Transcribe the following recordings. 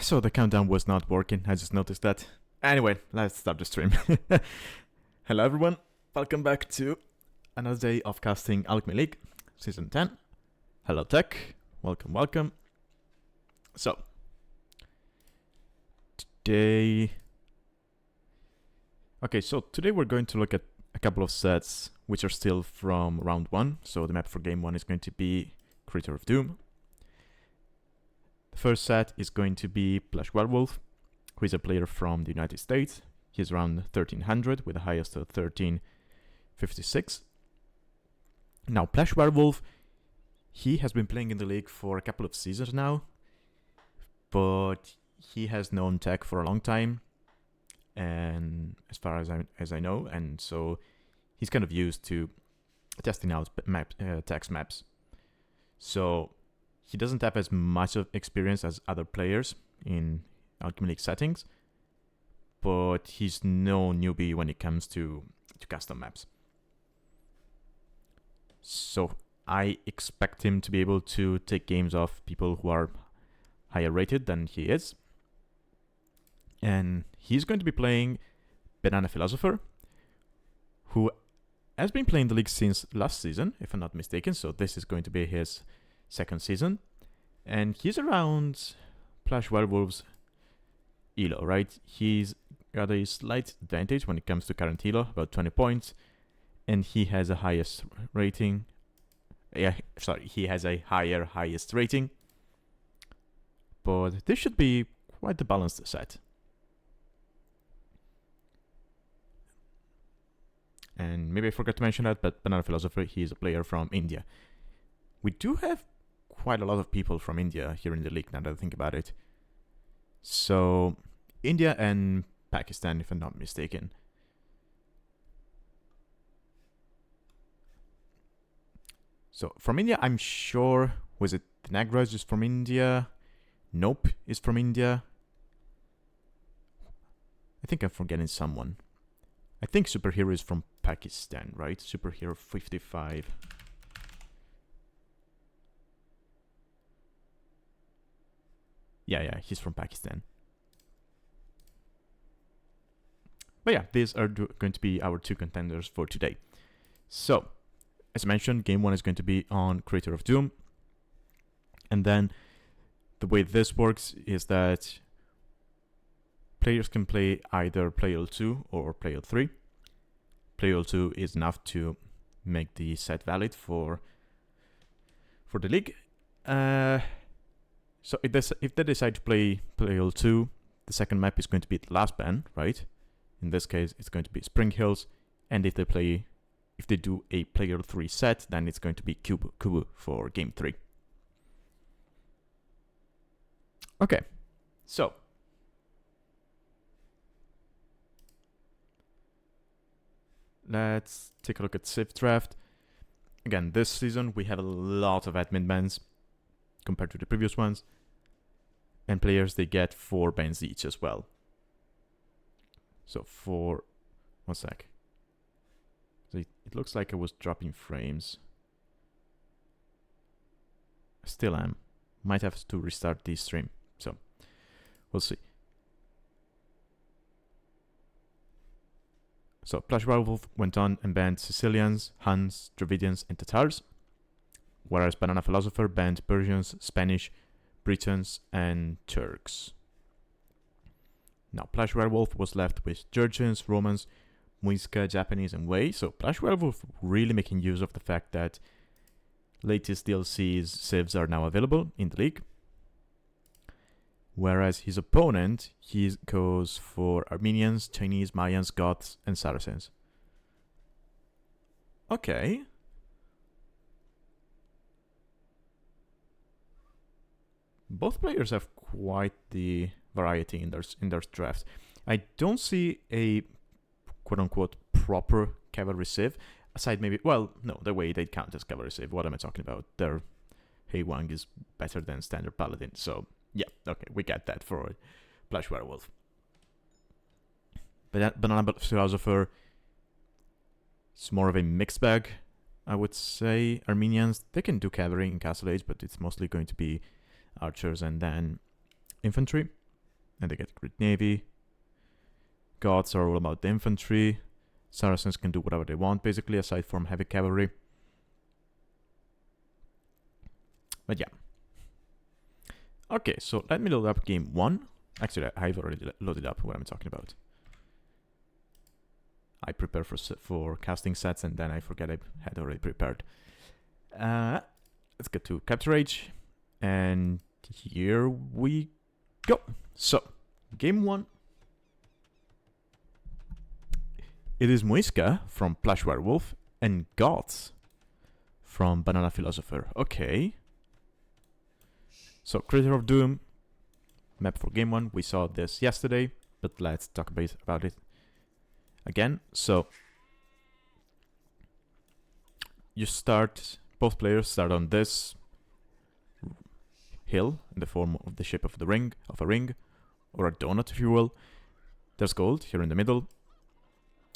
So the countdown was not working, I just noticed that. Anyway, let's start the stream. Hello everyone, welcome back to another day of casting Alchemy League, Season 10. Hello Tech, welcome. So, today we're going to look at a couple of sets which are still from round 1. So the map for game 1 is going to be Creator of Doom. The first set is going to be PlushWerewolf, who is a player from the United States. He's around 1300 with the highest of 1356. Now, PlushWerewolf, he has been playing in the league for a couple of seasons now, but he has known tech for a long time, and as far as I know, and so he's kind of used to testing out text maps. So he doesn't have as much of experience as other players in Alchemy League settings, but he's no newbie when it comes to custom maps. So I expect him to be able to take games off people who are higher rated than he is. And he's going to be playing BananaPhilosopher, who has been playing the league since last season, if I'm not mistaken, so this is going to be his second season, and he's around PlushWerewolf's elo, right? He's got a slight advantage when it comes to current elo, about 20 points, and he has a highest rating. He has a highest rating, but this should be quite a balanced set. And maybe I forgot to mention that, but BananaPhilosopher, he is a player from India. We do have quite a lot of people from India here in the league, now that I think about it. So, India and Pakistan, if I'm not mistaken. So, from India, I'm sure, was it Nagraj is from India? Nope is from India. I think I'm forgetting someone. I think Superhero is from Pakistan, right? Superhero 55. Yeah, he's from Pakistan. But yeah, these are going to be our two contenders for today. So, as I mentioned, game 1 is going to be on Creator of Doom. And then the way this works is that players can play either Player 2 or Player 3. Player 2 is enough to make the set valid for the league. So if they decide to play Player 2, the second map is going to be the last ban, right? In this case, it's going to be Spring Hills. And if they do a Player 3 set, then it's going to be Kubu for game 3. Okay, so let's take a look at Civ Draft. Again, this season we have a lot of admin bans compared to the previous ones. And players, they get 4 bans each as well. So for 1 sec. So it looks like I was dropping frames. I still am. Might have to restart the stream. So we'll see. So PlushWerewolf went on and banned Sicilians, Huns, Dravidians, and Tatars, whereas BananaPhilosopher banned Persians, Spanish, Britons, and Turks. Now PlushWerewolf was left with Georgians, Romans, Muisca, Japanese, and Wei. So PlushWerewolf really making use of the fact that latest DLCs civs are now available in the league. Whereas his opponent, he goes for Armenians, Chinese, Mayans, Goths, and Saracens. Okay. Both players have quite the variety in their drafts. I don't see a quote-unquote proper cavalry civ, aside maybe, well, no, the way they count as cavalry civ. What am I talking about? Their Hei Wang is better than standard paladin, so yeah, okay, we get that for PlushWerewolf. But BananaPhilosopher, it's more of a mixed bag, I would say. Armenians, they can do cavalry in Castle Age, but it's mostly going to be archers and then infantry. And they get Great Navy. Goths are all about the infantry. Saracens can do whatever they want, basically, aside from heavy cavalry. But yeah. Okay, so let me load up game 1. Actually, I've already loaded up what I'm talking about. I prepare for casting sets and then I forget I had already prepared. Let's get to Capture Age. And here we go. So, game 1. It is Muisca from PlushWerewolf and Goths from BananaPhilosopher. Okay. So, Creator of Doom, map for game 1. We saw this yesterday, but let's talk a bit about it again. So, both players start on this hill in the form of the shape of a ring, or a donut, if you will. There's gold here in the middle.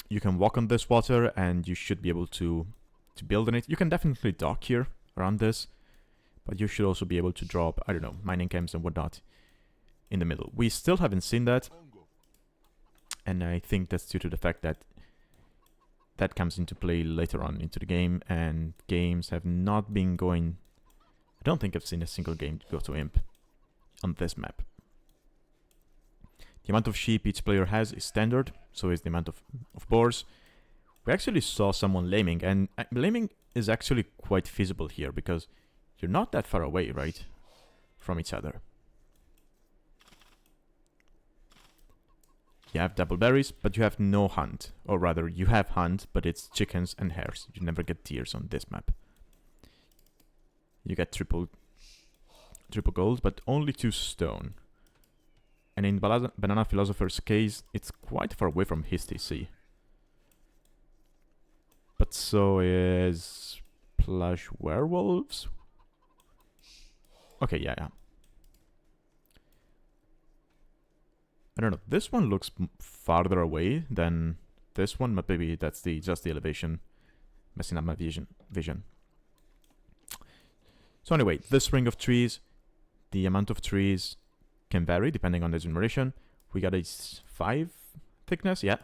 You can walk on this water, and you should be able to build on it. You can definitely dock here around this, but you should also be able to drop, I don't know, mining camps and whatnot in the middle. We still haven't seen that, and I think that's due to the fact that that comes into play later on into the game, and games have not been going... I don't think I've seen a single game go to Imp on this map. The amount of sheep each player has is standard, so is the amount of boars. We actually saw someone laming, and laming is actually quite feasible here, because you're not that far away, right, from each other. You have double berries, but you have no hunt. Or rather, you have hunt, but it's chickens and hares. You never get deers on this map. You get triple gold, but only 2 stone. And in BananaPhilosopher's case, it's quite far away from his TC. But so is PlushWerewolf's. Okay, yeah. I don't know, this one looks farther away than this one, but maybe that's just the elevation messing up my vision. So anyway, this ring of trees, the amount of trees can vary depending on the generation. We got a 5 thickness, yeah.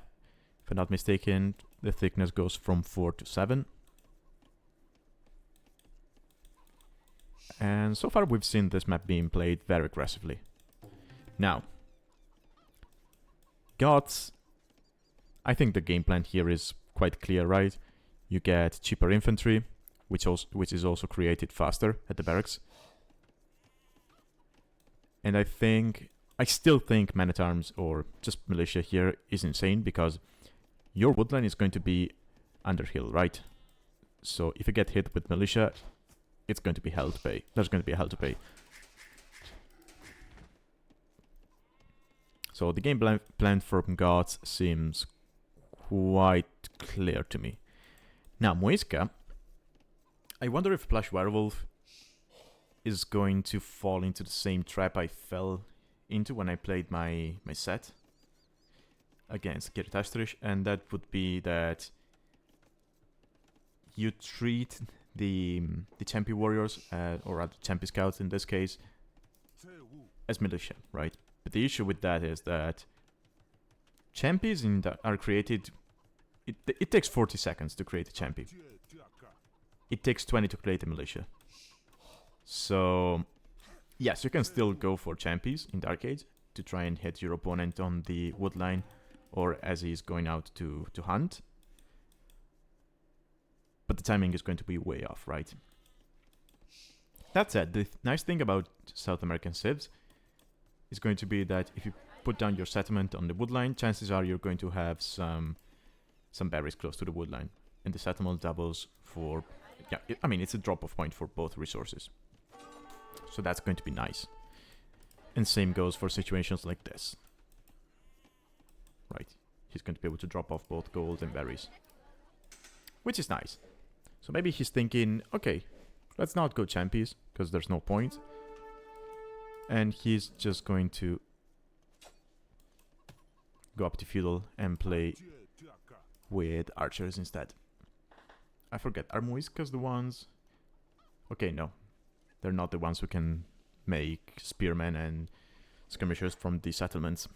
If I'm not mistaken, the thickness goes from 4 to 7. And so far we've seen this map being played very aggressively. Now, Goths, I think the game plan here is quite clear, right? You get cheaper infantry, which is also created faster at the barracks. And I still think man-at-arms or just militia here is insane, because your woodline is going to be underhill, right? So if you get hit with militia, it's going to be hell to pay. There's going to be hell to pay. So the game plan for Goths seems quite clear to me. Now, Muisca, I wonder if PlushWerewolf is going to fall into the same trap I fell into when I played my set against Kirtastrich, and that would be that you treat the Champi warriors, or rather Champi scouts in this case, as militia, right? But the issue with that is that Champis are created... It takes 40 seconds to create a Champi. It takes 20 to create a militia. So, yes, you can still go for Champis in Dark Age to try and hit your opponent on the wood line, or as he's going out to hunt. But the timing is going to be way off, right? That said, the nice thing about South American civs is going to be that if you put down your settlement on the woodline, chances are you're going to have some berries close to the woodline, and the settlement doubles for... Yeah, I mean, it's a drop-off point for both resources. So that's going to be nice. And same goes for situations like this. Right, he's going to be able to drop off both gold and berries, which is nice. So maybe he's thinking, okay, let's not go Champies, because there's no point. And he's just going to go up to feudal and play with archers instead. I forget, are Muiscas the ones? Okay, no. They're not the ones who can make spearmen and skirmishers from the settlements.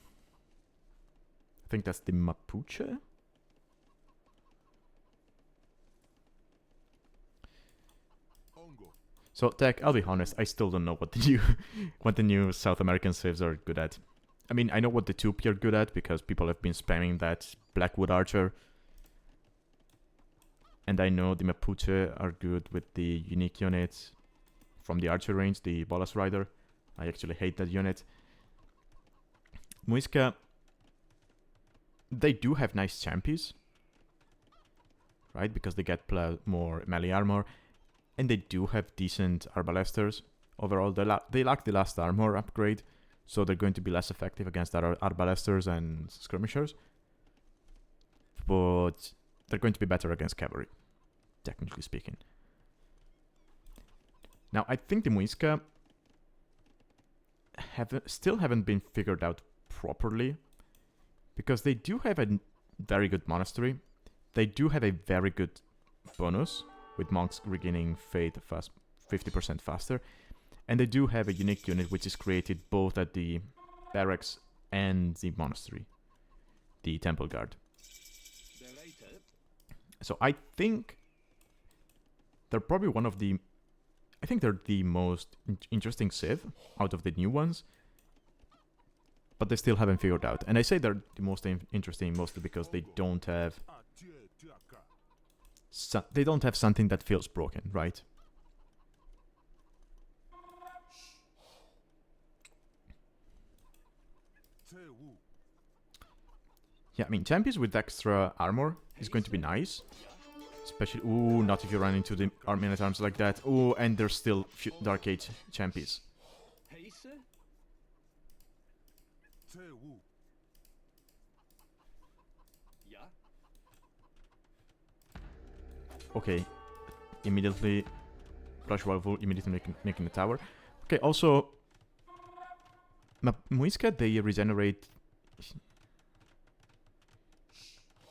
I think that's the Mapuche. So Tech, I'll be honest, I still don't know what the new South American civs are good at. I mean, I know what the 2P are good at because people have been spamming that Blackwood Archer. And I know the Mapuche are good with the unique unit from the Archer range, the Bolas Rider. I actually hate that unit. Muisca, they do have nice champions, right? Because they get more melee armor. And they do have decent Arbalesters. Overall, they lack the last armor upgrade, so they're going to be less effective against our Arbalesters and skirmishers. But they're going to be better against cavalry, technically speaking. Now, I think the Muisca still haven't been figured out properly, because they do have a very good monastery. They do have a very good bonus, with monks regaining faith 50% faster. And they do have a unique unit which is created both at the barracks and the monastery, the temple guard. So I think they're probably they're the most interesting civ out of the new ones, but they still haven't figured out. And I say they're the most interesting mostly because they don't have something that feels broken, right? Yeah, I mean, champions with extra armor is going to be nice. Especially, ooh, not if you run into the men-at-arms like that. Ooh, and there's still Dark Age champions. Okay, immediately PlushWerewolf immediately making the tower. Okay, also Muisca, they regenerate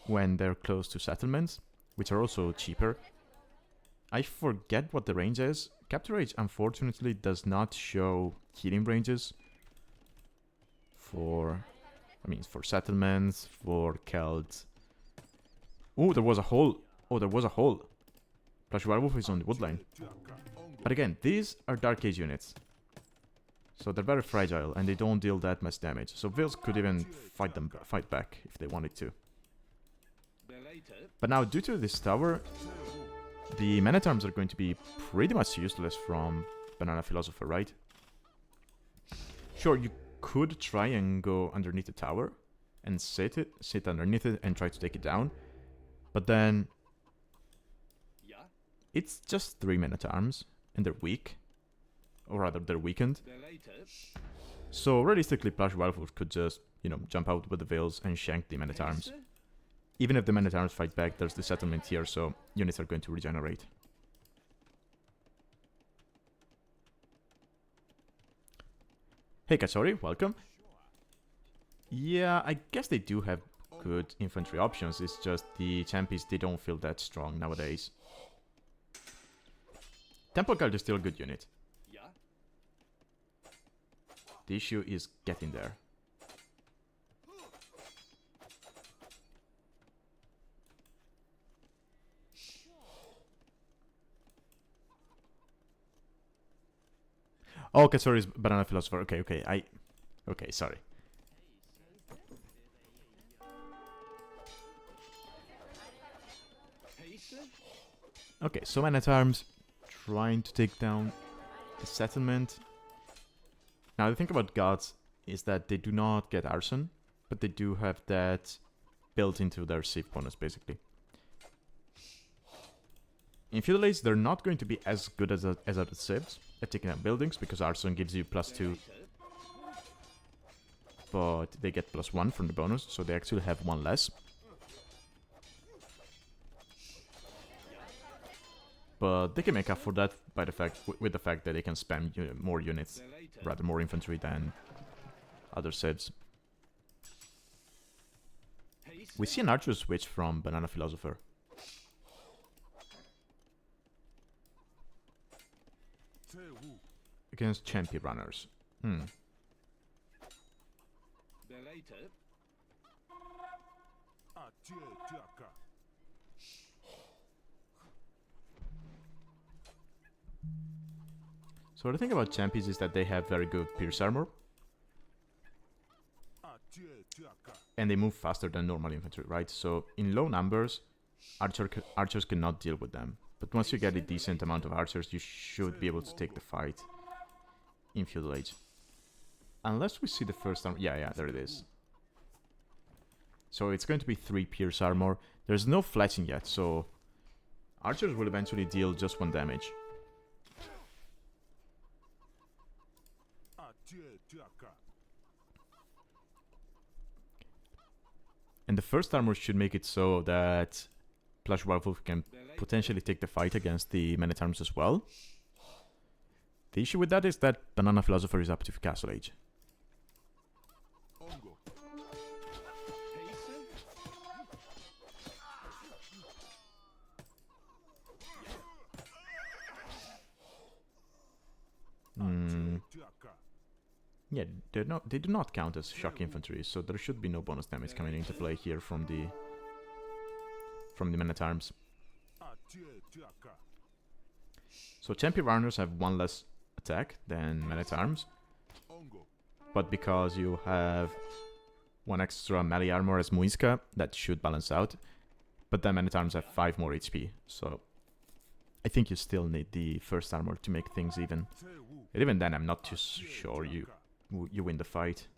when they're close to settlements, which are also cheaper. I forget what the range is. Capture Age unfortunately does not show healing ranges for settlements, for Celts. Oh, there was a hole. Oh, there was a hole. PlushWerewolf is on the woodline. But again, these are Dark Age units. So they're very fragile and they don't deal that much damage. So Vils could even fight back if they wanted to. But now, due to this tower, the men-at-arms are going to be pretty much useless from BananaPhilosopher, right? Sure, you could try and go underneath the tower and sit underneath it and try to take it down. But then it's just 3 men-at-arms and they're weak. Or rather, they're weakened. So realistically, PlushWerewolf could just, jump out with the Veils and shank the men-at-arms. Even if the men-at-arms fight back, there's the settlement here, so units are going to regenerate. Hey Kachori, welcome. Yeah, I guess they do have good infantry options, it's just the champions, they don't feel that strong nowadays. Temple Guard is still a good unit. The issue is getting there. Oh, okay, sorry, it's BananaPhilosopher. Okay, sorry. Okay, so men-at-arms trying to take down the settlement. Now, the thing about gods is that they do not get arson, but they do have that built into their civ bonus, basically. In Feudal Age, they're not going to be as good as other civs at taking out buildings, because arson gives you +2. But they get +1 from the bonus, so they actually have 1 less. But they can make up for that by with the fact that they can spam more units, rather more infantry than other civs. We see an archer switch from BananaPhilosopher. Against champion runners. So the thing about champions is that they have very good pierce armor. And they move faster than normal infantry, right? So in low numbers, archers cannot deal with them. But once you get a decent amount of archers, you should be able to take the fight in Feudal Age. Unless we see the first armor. Yeah, there it is. So it's going to be 3 pierce armor. There's no fletching yet, so archers will eventually deal just 1 damage. And the first armor should make it so that PlushWerewolf can potentially take the fight against the Men-at-Arms as well. The issue with that is that BananaPhilosopher is up to Castle Age. Yeah, they do not count as shock infantry, so there should be no bonus damage coming into play here from the Men-at-Arms. So champion runners have 1 less attack than Men-at-Arms, but because you have 1 extra melee armor as Muisca, that should balance out. But then Men-at-Arms have 5 more HP, so I think you still need the first armor to make things even. And even then, I'm not too sure you win the fight.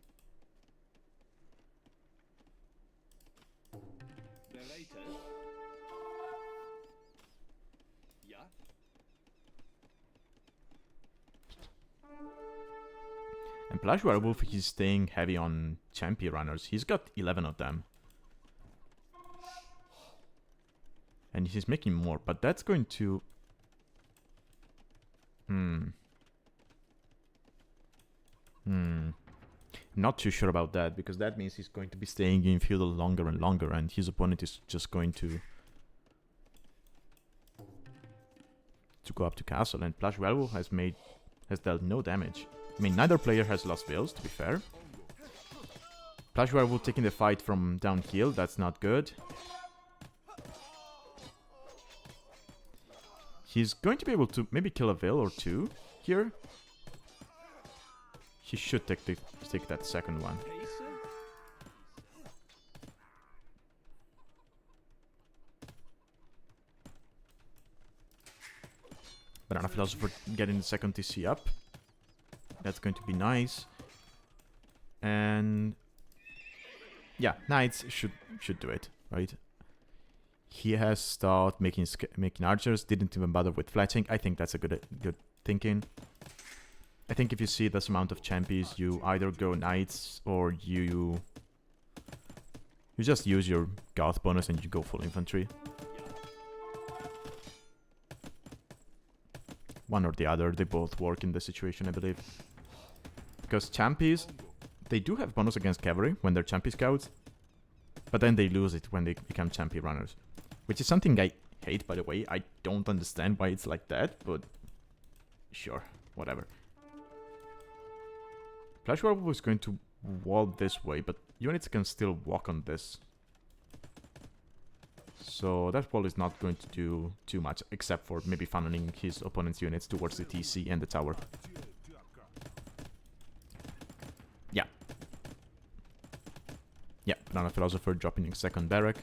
And PlushWerewolf, he's staying heavy on champion runners. He's got 11 of them. And he's making more, but that's going to... Not too sure about that, because that means he's going to be staying in feudal longer and longer, and his opponent is just going to go up to castle, and PlushWerewolf has dealt no damage. I mean, neither player has lost wills, to be fair. PlushWerewolf taking the fight from downhill, that's not good. He's going to be able to maybe kill a will or 2 here. He should take that second one. BananaPhilosopher getting the second TC up. That's going to be nice. And yeah, Knights should do it, right? He has started making archers. Didn't even bother with fletching. I think that's a good thinking. I think if you see this amount of champions, you either go Knights or you just use your Goth bonus and you go full infantry. One or the other, they both work in this situation, I believe. Because champions, they do have bonus against cavalry when they're champion scouts, but then they lose it when they become champion runners. Which is something I hate, by the way. I don't understand why it's like that, but sure, whatever. PlushWerewolf is going to wall this way, but units can still walk on this. So that wall is not going to do too much, except for maybe funneling his opponent's units towards the TC and the tower. Yeah. Yeah, BananaPhilosopher dropping in second barrack.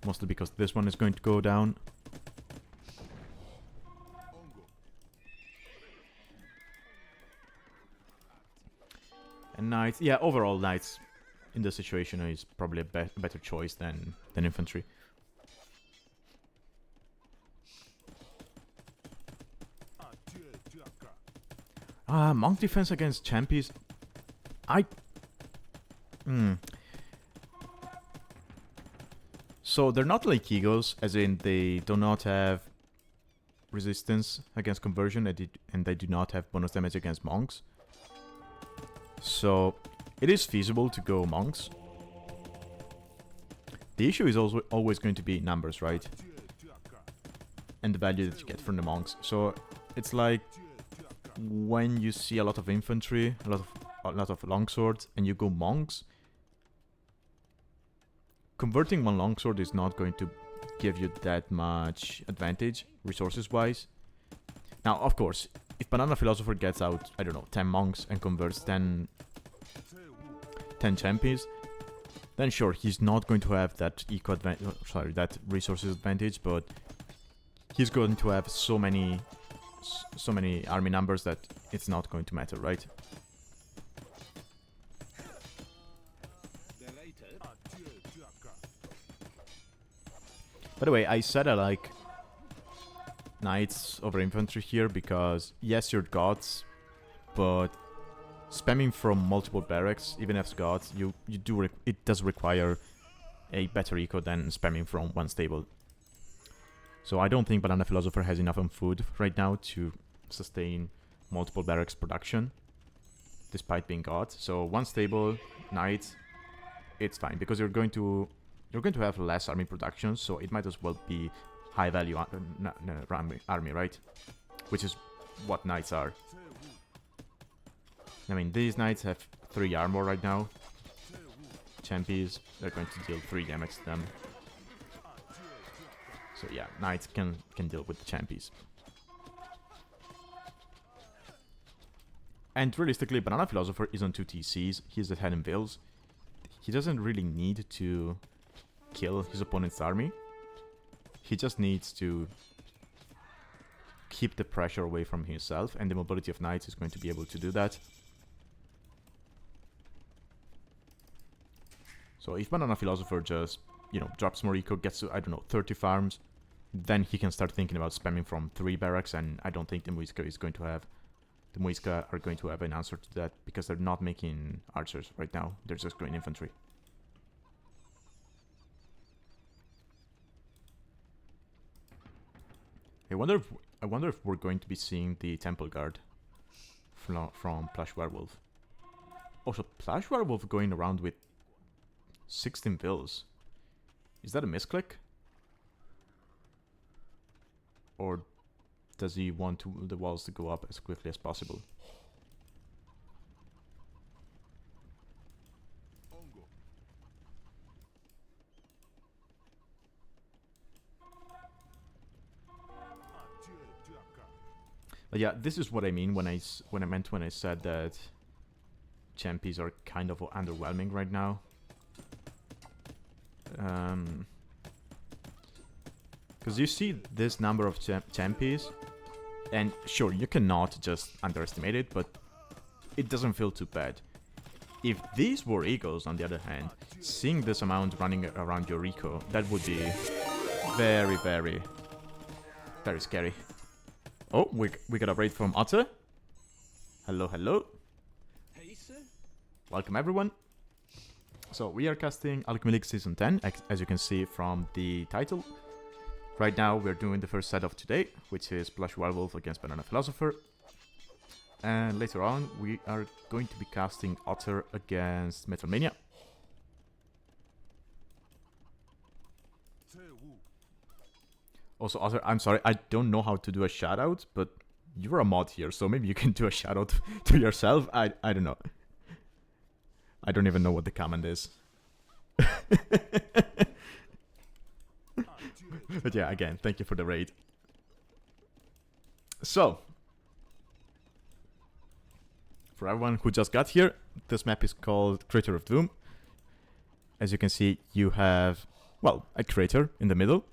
Mostly because this one is going to go down. And Knights, yeah, overall Knights in this situation is probably a better choice than infantry. Monk defense against champions. So they're not like Eagles, as in they do not have resistance against conversion, and they do not have bonus damage against monks. So it is feasible to go monks. The issue is also always going to be numbers, right? And the value that you get from the monks. So it's like when you see a lot of infantry, a lot of a lot of longswords and you go monks, converting one longsword is not going to give you that much advantage resources-wise. Now, of course, if BananaPhilosopher gets out, I don't know, 10 monks and converts 10 champions, then sure, he's not going to have that that resources advantage, but he's going to have so many army numbers that it's not going to matter, right? By the way, I said I like knights over infantry here because, yes, you're gods, but spamming from multiple barracks, even as gods, it does require a better eco than spamming from one stable. So I don't think BananaPhilosopher has enough on food right now to sustain multiple barracks production, despite being god. So one stable, knight, it's fine because you're going to have less army production, so it might as well be high value army, right? Which is what knights are. I mean, these knights have 3 armor right now. Champions, they're going to deal 3 damage to them. So yeah, knights can deal with the champions. And realistically, BananaPhilosopher is on 2 TCs. He's at Hidden Vales. He doesn't really need to kill his opponent's army. He just needs to keep the pressure away from himself, and the mobility of knights is going to be able to do that. So if BananaPhilosopher just, you know, drops more eco, gets to, I don't know, 30 farms, then he can start thinking about spamming from 3 barracks, and I don't think the Muisca is going to have... The Muisca are going to have an answer to that, because they're not making archers right now. They're just going infantry. I wonder if we're going to be seeing the Temple Guard from PlushWerewolf. Also, PlushWerewolf going around with 16 vills. Is that a misclick? Or does he want the walls to go up as quickly as possible? But yeah, this is what I mean when I said that champions are kind of underwhelming right now. Because you see this number of champions, and sure, you cannot just underestimate it, but it doesn't feel too bad. If these were eagles, on the other hand, seeing this amount running around your eco, that would be very, very, very scary. Oh, we got a raid from Otter. Hello, hello. Hey, sir. Welcome, everyone. So, we are casting Alchemy League Season 10, as you can see from the title. Right now, we're doing the first set of today, which is PlushWerewolf against BananaPhilosopher. And later on, we are going to be casting Otter against Metalmania. Also, Otter, I'm sorry, I don't know how to do a shoutout, but you're a mod here, so maybe you can do a shoutout to yourself. I don't know. I don't even know what the command is. But yeah, again, thank you for the raid. So, for everyone who just got here, this map is called Crater of Doom. As you can see, you have, well, a crater in the middle,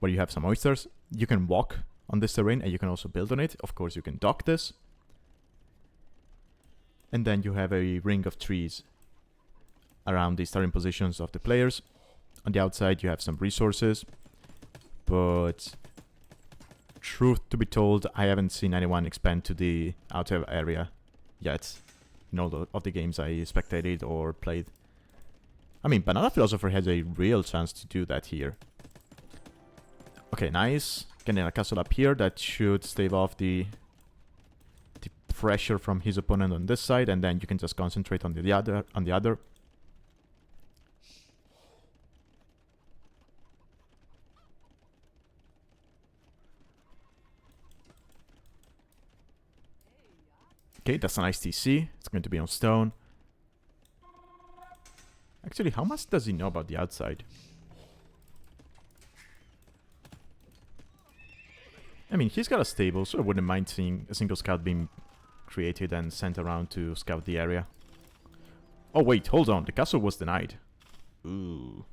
where you have some oysters. You can walk on this terrain, and you can also build on it. Of course, you can dock this. And then you have a ring of trees around the starting positions of the players. On the outside, you have some resources. But truth to be told, I haven't seen anyone expand to the outer area yet in all of the games I spectated or played. I mean, BananaPhilosopher has a real chance to do that here. Okay, nice. Getting a castle up here that should stave off the pressure from his opponent on this side, and then you can just concentrate on the other. Okay, that's a nice TC. It's going to be on stone. Actually, how much does he know about the outside? I mean, he's got a stable, so I wouldn't mind seeing a single scout being created and sent around to scout the area. Oh wait, hold on. The castle was denied. Ooh.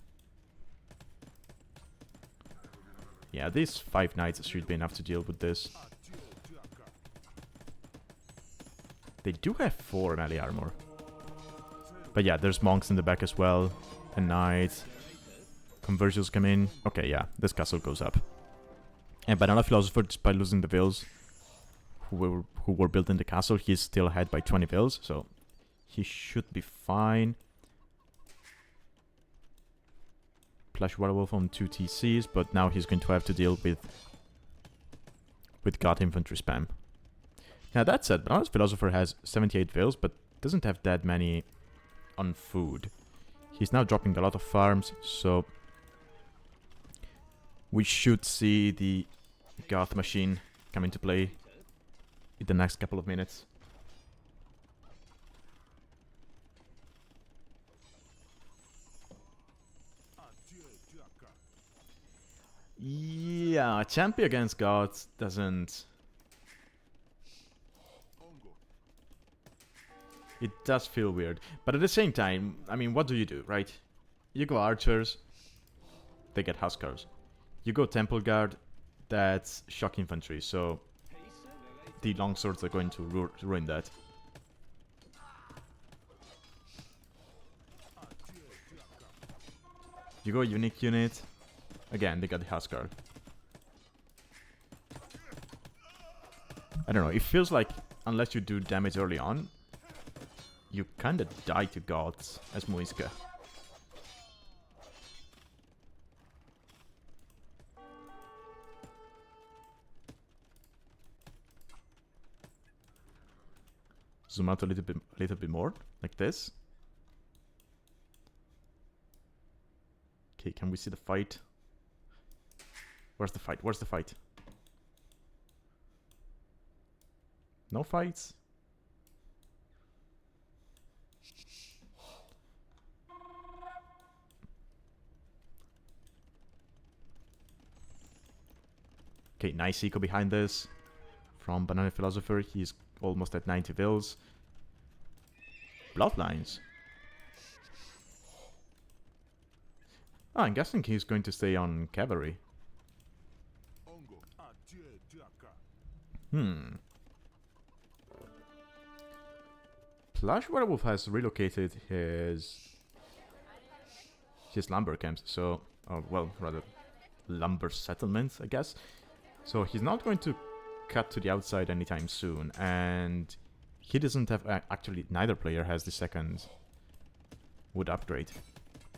Yeah, these 5 knights should be enough to deal with this. They do have 4 melee armor. But yeah, there's monks in the back as well. And knights. Conversions come in. Okay, yeah, this castle goes up. And BananaPhilosopher, despite losing the vills who were built in the castle, he's still ahead by 20 vills, so he should be fine. PlushWerewolf on 2 TCs, but now he's going to have to deal with god infantry spam. Now that said, BananaPhilosopher has 78 vills, but doesn't have that many on food. He's now dropping a lot of farms, so we should see the Goth machine come into play in the next couple of minutes. Yeah, champion against gods doesn't... It does feel weird. But at the same time, I mean, what do, right? You go archers, they get huskars. You go temple guard, that's shock infantry, so the longswords are going to ruin that. You go unique unit, again, they got the huskar. I don't know, it feels like unless you do damage early on, you kinda die to gods as Muiska. Zoom out a little bit more, like this. Okay, can we see the fight? Where's the fight? Where's the fight? No fights? Okay, nice eco behind this. From BananaPhilosopher, he's almost at 90 vills. Bloodlines. Oh, I'm guessing he's going to stay on cavalry. PlushWerewolf has relocated his lumber camps, so... well, rather, lumber settlements, I guess. So he's not going to cut to the outside anytime soon, and he doesn't have... actually, neither player has the second wood upgrade.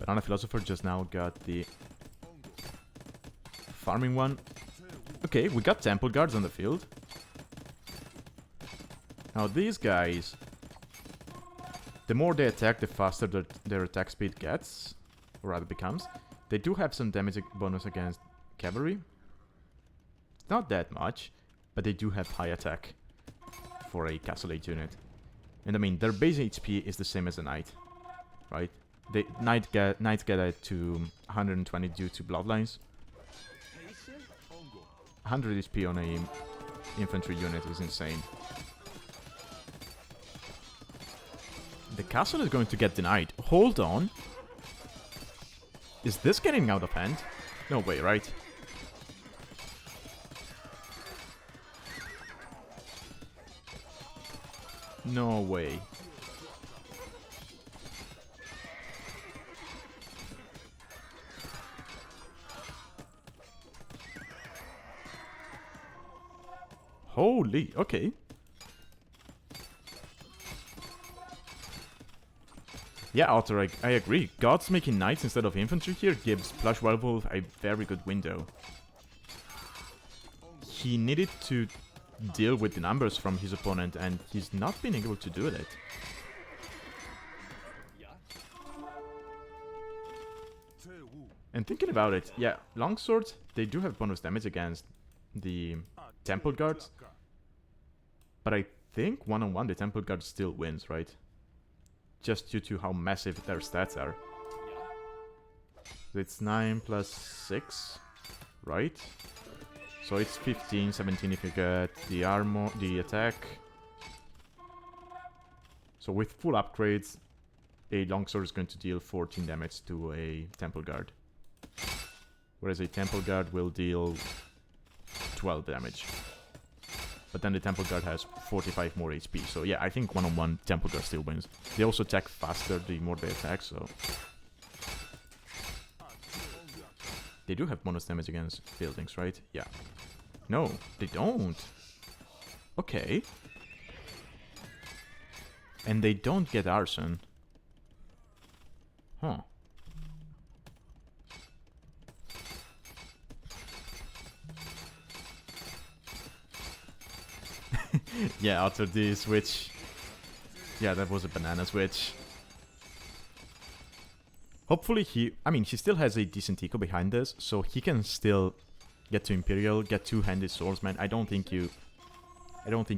BananaPhilosopher just now got the farming one. Okay, we got temple guards on the field. Now these guys, the more they attack, the faster their attack speed gets, or rather becomes. They do have some damage bonus against cavalry. It's not that much, but they do have high attack for a Castle Age unit. And I mean, their base HP is the same as a knight, right? The knights get it to 120 due to bloodlines. 100 HP on a infantry unit is insane. The castle is going to get denied. Hold on. Is this getting out of hand? No way, right? No way. Holy, okay. Yeah, Otter, I agree. Gods making knights instead of infantry here gives PlushWerewolf a very good window. He needed to deal with the numbers from his opponent, and he's not been able to do that. And thinking about it, yeah, longswords, they do have bonus damage against the temple guards, but I think one-on-one the Temple Guard still wins, right? Just due to how massive their stats are. It's 9 plus 6, right? So it's 15, 17 if you get the armor, the attack. So with full upgrades, a longsword is going to deal 14 damage to a Temple Guard. Whereas a Temple Guard will deal 12 damage. But then the Temple Guard has 45 more HP. So yeah, I think one-on-one Temple Guard still wins. They also attack faster the more they attack, so... They do have bonus damage against buildings, right? Yeah. No, they don't. Okay. And they don't get arson. Huh. Yeah, after the switch. Yeah, that was a banana switch. Hopefully he still has a decent eco behind this, so he can still get to Imperial, get two-handed swordsman. I don't think you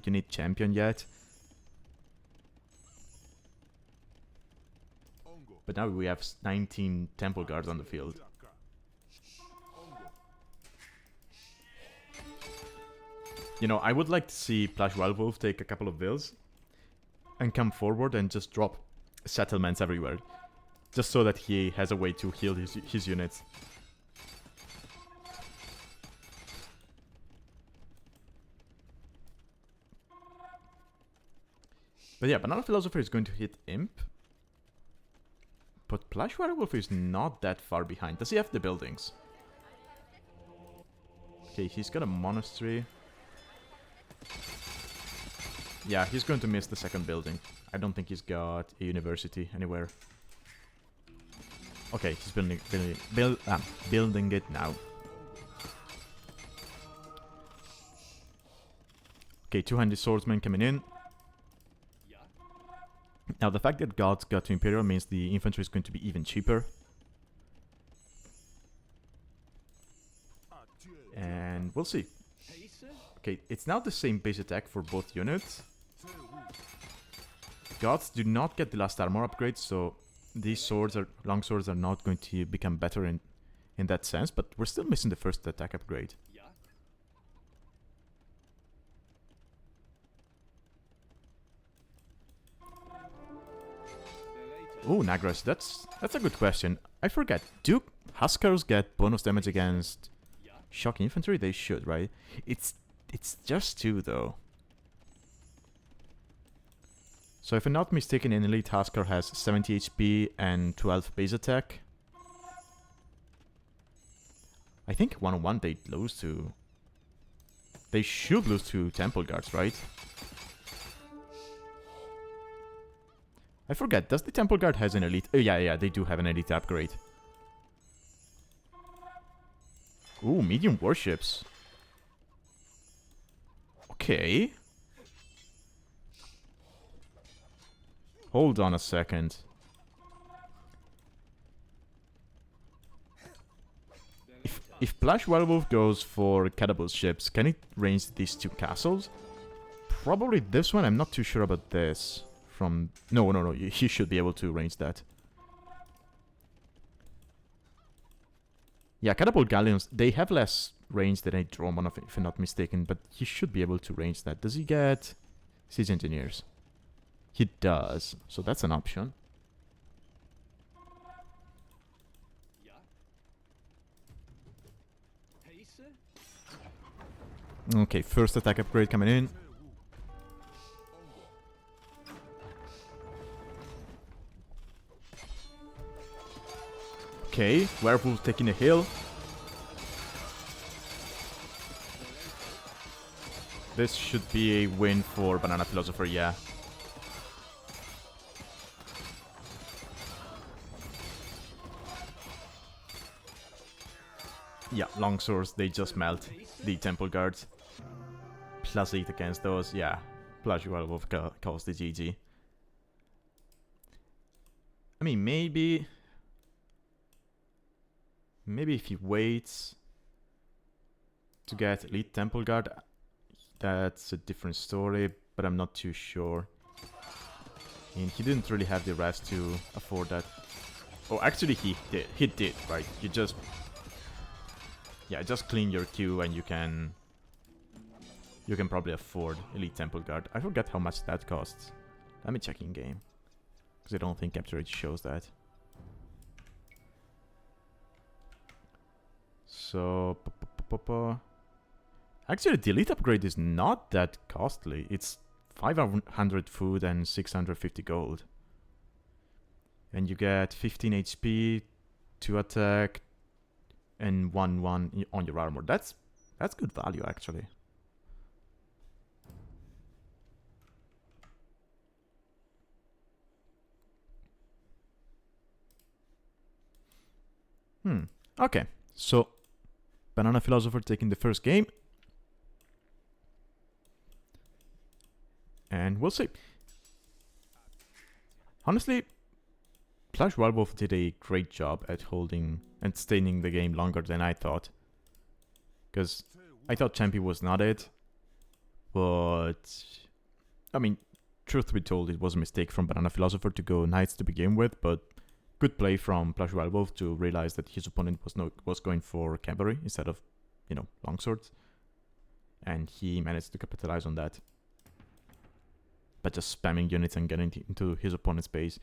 need champion yet. But now we have 19 Temple Guards on the field. You know, I would like to see PlushWerewolf take a couple of vills and come forward and just drop settlements everywhere. Just so that he has a way to heal his units. But yeah, BananaPhilosopher is going to hit Imp. But PlushWerewolf is not that far behind. Does he have the buildings? Okay, he's got a monastery. Yeah, he's going to miss the second building. I don't think he's got a university anywhere. Okay, he's building it now. Okay, two-handed swordsman coming in. Now, the fact that gods got to Imperial means the infantry is going to be even cheaper. And we'll see. Okay, it's now the same base attack for both units. Gods do not get the last armor upgrade, so these long swords are not going to become better in that sense, but we're still missing the first attack upgrade. Oh, Nagras, that's a good question. I forget. Do Huskars get bonus damage against shock infantry? They should, right? It's just 2 though. So if I'm not mistaken, an elite Huskar has 70 HP and 12 base attack. I think one-on-one they lose to... They should lose to Temple Guards, right? I forget, does the Temple Guard has an elite... Oh, yeah, they do have an elite upgrade. Ooh, medium warships. Okay. Hold on a second. If PlushWerewolf goes for catapult ships, can it range these 2 castles? Probably this one, I'm not too sure about this. No, he should be able to range that. Yeah, catapult galleons, they have less range than a drone one, if I'm not mistaken, but he should be able to range that. Does he get siege engineers? He does, so that's an option. Okay, first attack upgrade coming in. Okay, Werewolf taking a hill. This should be a win for BananaPhilosopher, yeah. Yeah, longswords, they just melt the Temple Guards. +8 against those, yeah. PlushWerewolf calls the GG. I mean, maybe if he waits to get Elite Temple Guard, that's a different story. but I'm not too sure. And he didn't really have the rest to afford that. Oh, actually he did. He did, right? You just... Yeah, just clean your queue and you can probably afford Elite Temple Guard. I forget how much that costs. Let me check in game. Because I don't think Capture Age shows that. So... Actually, the Elite upgrade is not that costly. It's 500 food and 650 gold. And you get 15 HP, 2 attack, and 1/1 on your armor. That's good value, actually. Okay, so BananaPhilosopher taking the first game. And we'll see. Honestly, PlushWerewolf did a great job at holding and staying the game longer than I thought. Because I thought Champion was not it. But, I mean, truth be told, it was a mistake from BananaPhilosopher to go Knights to begin with, but good play from PlushWerewolf to realize that his opponent was going for cavalry instead of, longswords. And he managed to capitalize on that by just spamming units and getting into his opponent's base.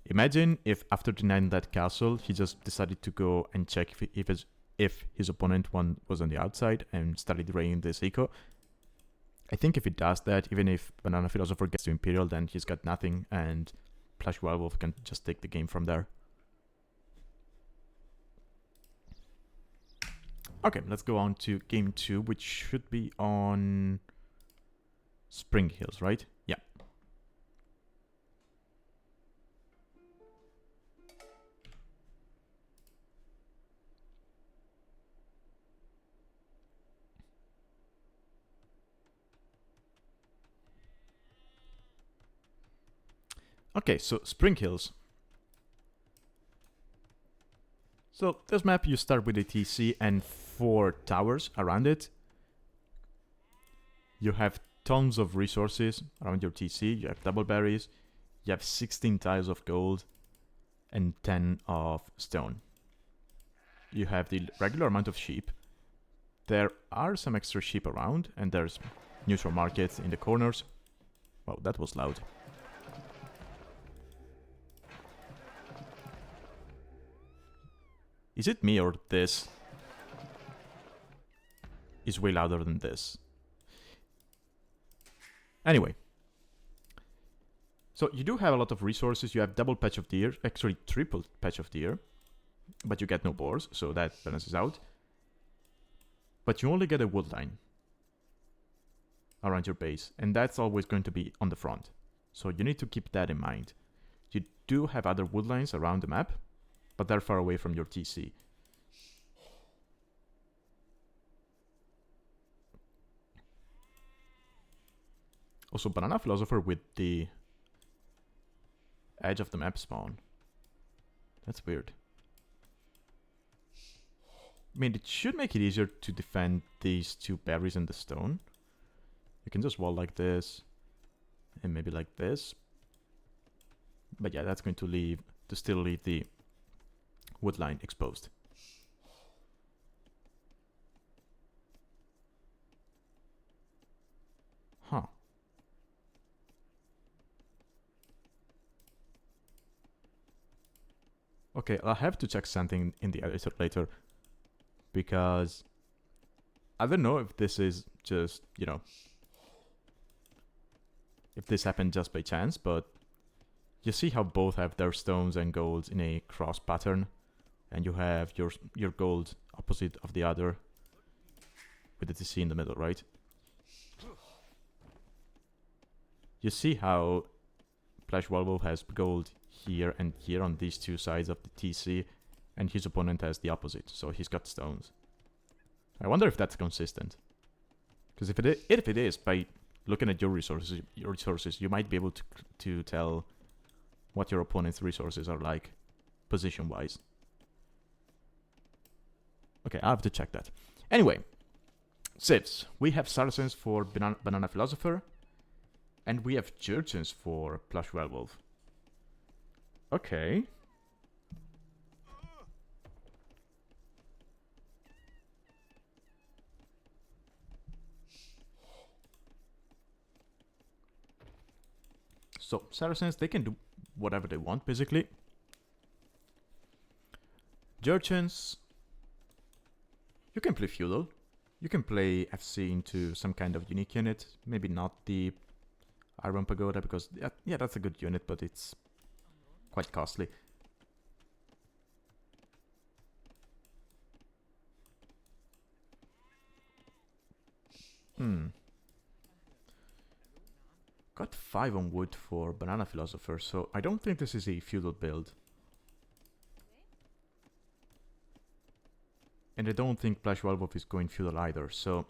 Imagine if after denying that castle, he just decided to go and check if his opponent was on the outside and started raining this eco. I think if he does that, even if BananaPhilosopher gets to Imperial, then he's got nothing, and PlushWerewolf can just take the game from there. Okay, let's go on to game 2, which should be on Spring Hills, right? Yeah. Okay, so Spring Hills. So this map, you start with a TC and 4 towers around it. You have tons of resources around your TC. You have double berries. You have 16 tiles of gold and 10 of stone. You have the regular amount of sheep. There are some extra sheep around, and there's neutral markets in the corners. Wow, that was loud. Is it me or this is way louder than this? Anyway. So you do have a lot of resources. You have double patch of deer, actually triple patch of deer. But you get no boars, so that balances out. But you only get a wood line around your base. And that's always going to be on the front. So you need to keep that in mind. You do have other wood lines around the map, but they're far away from your TC. Also, BananaPhilosopher with the edge of the map spawn. That's weird. I mean, it should make it easier to defend these 2 berries and the stone. You can just wall like this, and maybe like this. But yeah, that's going to still leave the wood line exposed. Huh. Okay, I'll have to check something in the editor later, because I don't know if this is just, if this happened just by chance, but you see how both have their stones and golds in a cross pattern, and you have your gold opposite of the other with the TC in the middle, right? You see how PlushWerewolf has gold here and here on these 2 sides of the TC, and his opponent has the opposite, so he's got stones. I wonder if that's consistent. Because if it is, by looking at your resources, you might be able to tell what your opponent's resources are like, position-wise. Okay, I'll have to check that. Anyway, civs. We have Saracens for BananaPhilosopher. And we have Jurgens for PlushWerewolf. Okay. So, Saracens, they can do whatever they want, basically. Jurgens, you can play Feudal. You can play FC into some kind of unique unit. Maybe not the Iron Pagoda, because, yeah, that's a good unit, but it's quite costly. Got 5 on wood for BananaPhilosopher, so I don't think this is a feudal build. And I don't think PlushWerewolf is going feudal either, so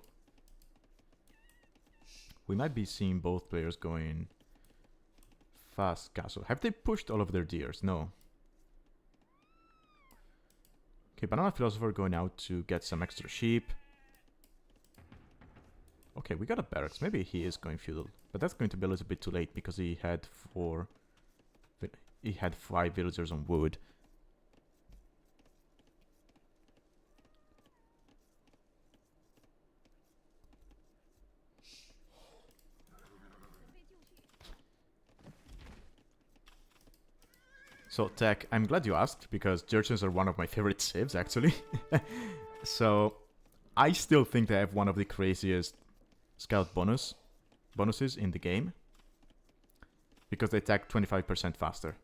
we might be seeing both players going fast castle. Have they pushed all of their deers? No. Okay, BananaPhilosopher going out to get some extra sheep. Okay, we got a barracks. Maybe he is going feudal, but that's going to be a little bit too late because he had 5 villagers on wood. So, Tech, I'm glad you asked, because Jurgens are one of my favorite civs, actually. So, I still think they have one of the craziest scout bonuses in the game, because they attack 25% faster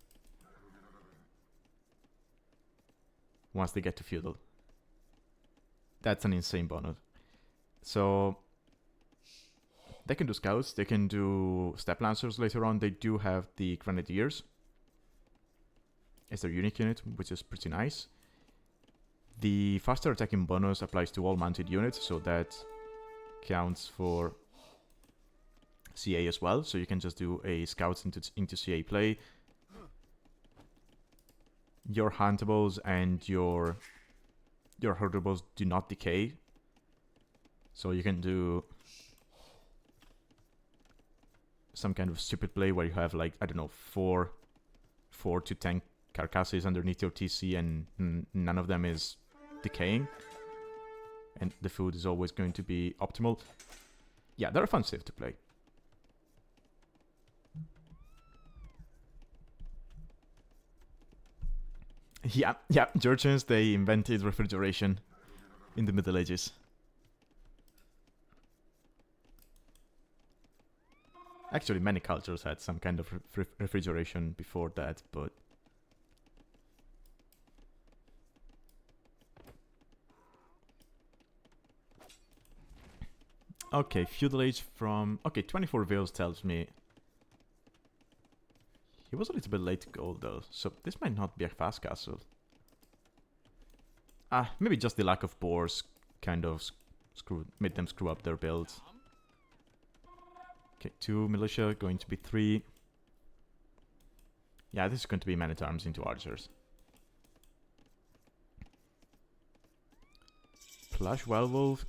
once they get to feudal. That's an insane bonus. So, they can do scouts, they can do step lancers later on. They do have the grenadiers as their unique unit, which is pretty nice. The faster attacking bonus applies to all mounted units, so that counts for CA as well. So you can just do a scouts into CA play. Your huntables and your herdables do not decay, so you can do some kind of stupid play where you have, like, I don't know, 4 to 10 carcasses underneath your TC and none of them is decaying, and the food is always going to be optimal. Yeah, they're a fun civ to play. Yeah, Georgians, they invented refrigeration in the Middle Ages. Actually, many cultures had some kind of refrigeration before that, but okay, feudal age from... Okay, 24 Veils tells me he was a little bit late to go, though, so this might not be a fast castle. Maybe just the lack of boars kind of made them screw up their builds. Okay, 2 militia, going to be 3. Yeah, this is going to be man-at-arms into archers. PlushWerewolf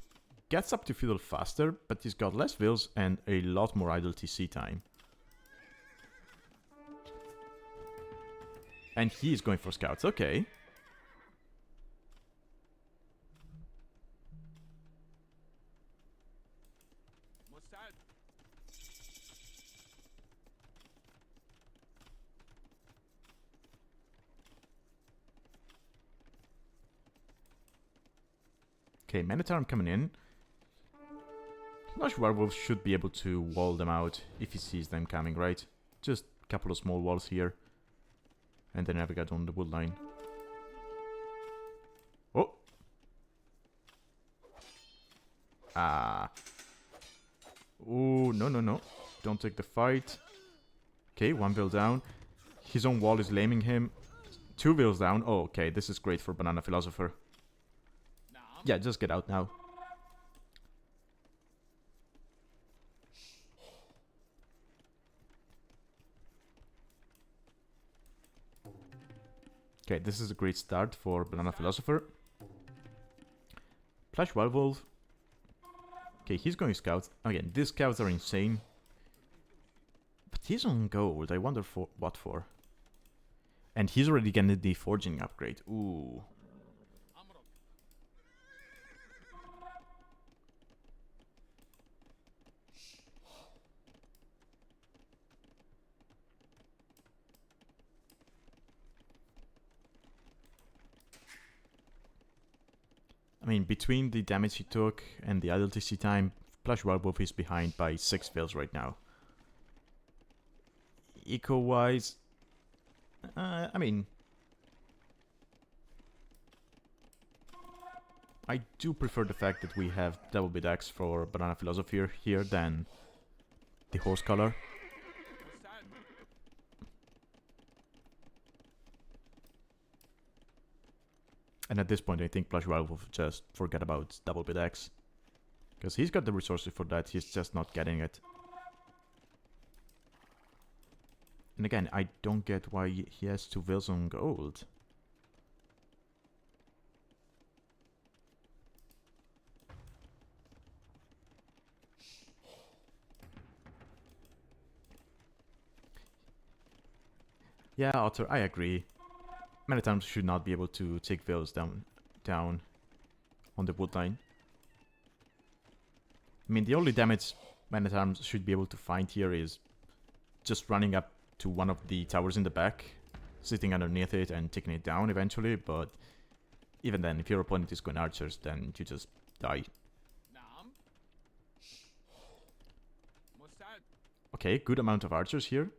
gets up to feudal faster, but he's got less vills and a lot more idle TC time. And he's going for scouts, okay. Okay, man-at-arm coming in. PlushWerewolf should be able to wall them out if he sees them coming, right? Just a couple of small walls here. And then navigate on the wood line. Oh! Oh, no. Don't take the fight. Okay, 1 bill down. His own wall is laming him. 2 bills down. Oh, okay, this is great for BananaPhilosopher. Yeah, just get out now. Okay, this is a great start for BananaPhilosopher. PlushWerewolf. Okay, he's going scouts. Again, these scouts are insane. He's on gold. I wonder for what for. And he's already getting the forging upgrade. Ooh. I mean, between the damage he took and the LTC time, PlushWerewolf is behind by 6 fills right now. Eco-wise, I mean, I do prefer the fact that we have double bid X for BananaPhilosopher here than the horse color. And at this point, I think PlushWerewolf just forget about double bid X. Because he's got the resources for that, he's just not getting it. And again, I don't get why he has 2 vills on gold. Yeah, Otter, I agree. Many times should not be able to take vills down on the wood line. I mean, the only damage many times should be able to find here is just running up to one of the towers in the back, sitting underneath it and taking it down eventually, but even then, if your opponent is going archers, then you just die. Okay, good amount of archers here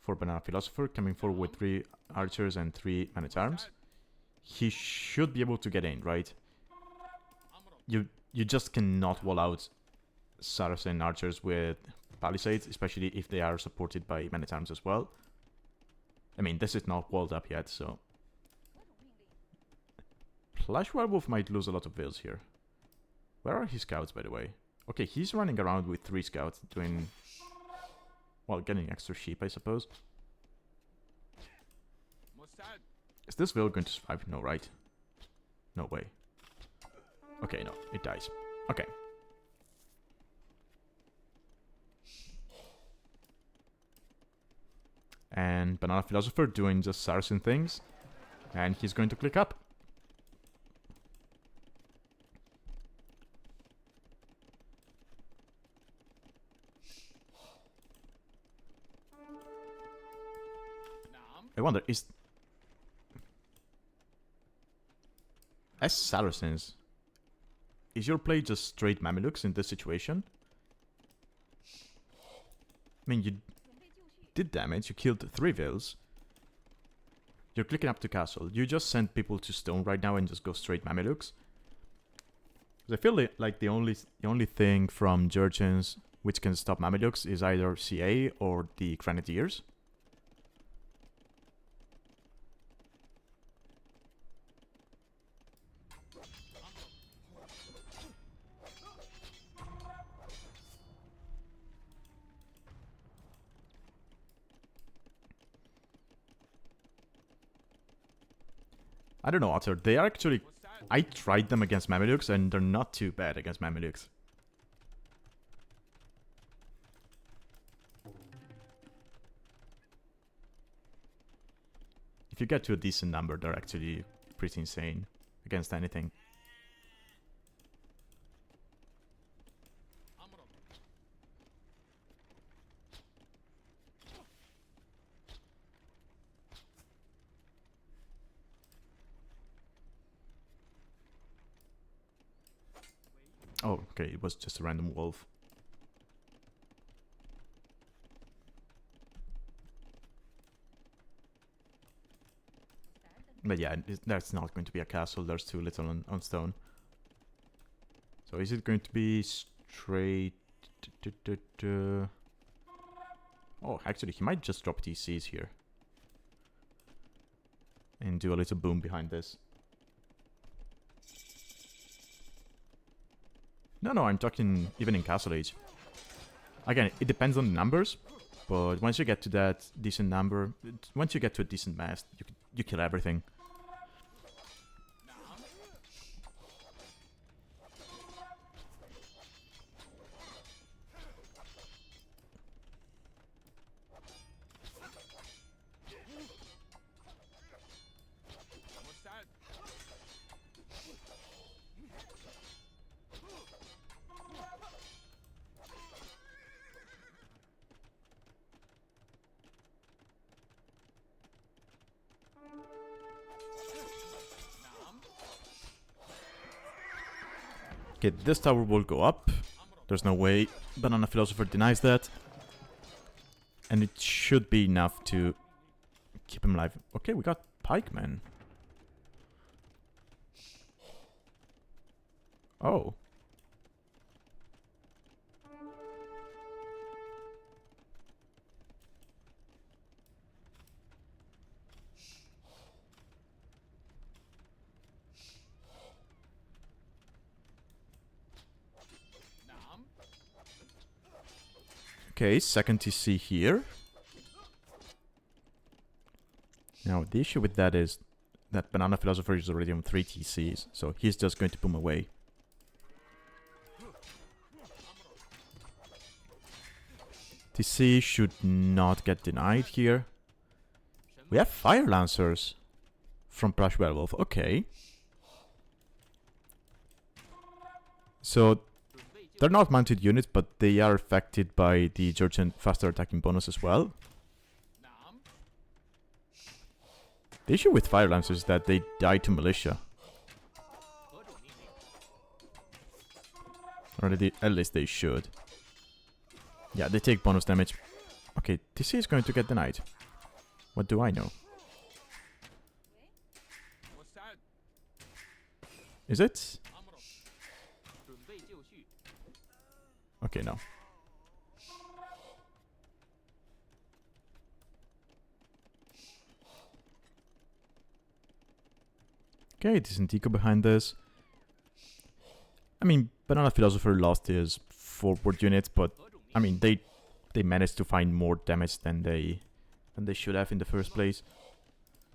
for BananaPhilosopher, coming forward with 3 archers and 3 man-at-arms. He should be able to get in, right? You just cannot wall out Saracen archers with palisades, especially if they are supported by man-at-arms as well. I mean, this is not walled up yet, so... PlushWerewolf might lose a lot of vills here. Where are his scouts, by the way? Okay, he's running around with 3 scouts, doing... well, getting extra sheep, I suppose. Is this vill going to survive? No, right? No way. Okay, no, it dies. Okay. And BananaPhilosopher doing just Saracen things. And he's going to click up. I wonder, as Saracens, is your play just straight Mamelukes in this situation? I mean, you did damage, you killed 3 vills. You're clicking up to castle. You just send people to stone right now and just go straight Mamelukes. I feel like the only thing from Jurchens which can stop Mamelukes is either CA or the Grenadiers. I don't know, Otter. They are actually... I tried them against Mamelukes and they're not too bad against Mamelukes. If you get to a decent number, they're actually pretty insane against anything. Oh, okay, it was just a random wolf. But yeah, that's not going to be a castle, there's too little on stone. So is it going to be straight... Oh, actually, he might just drop TCs here. And do a little boom behind this. No, I'm talking even in Castle Age. Again, it depends on the numbers, but once you get to that decent number, once you get to a decent mass, you kill everything. Okay, this tower will go up. There's no way BananaPhilosopher denies that. And it should be enough to keep him alive. Okay, we got pikemen. Oh. Okay, second TC here. Now, the issue with that is that BananaPhilosopher is already on 3 TCs, so he's just going to boom away. TC should not get denied here. We have Fire Lancers from PlushWerewolf, okay. So, they're not mounted units, but they are affected by the Georgian faster attacking bonus as well. The issue with Fire Lancers is that they die to militia. Or at least they should. Yeah, they take bonus damage. Okay, TC is going to get denied. What do I know? Is it? Okay, no. Okay, decent eco behind this. I mean, BananaPhilosopher lost his forward units, but I mean they managed to find more damage than they should have in the first place.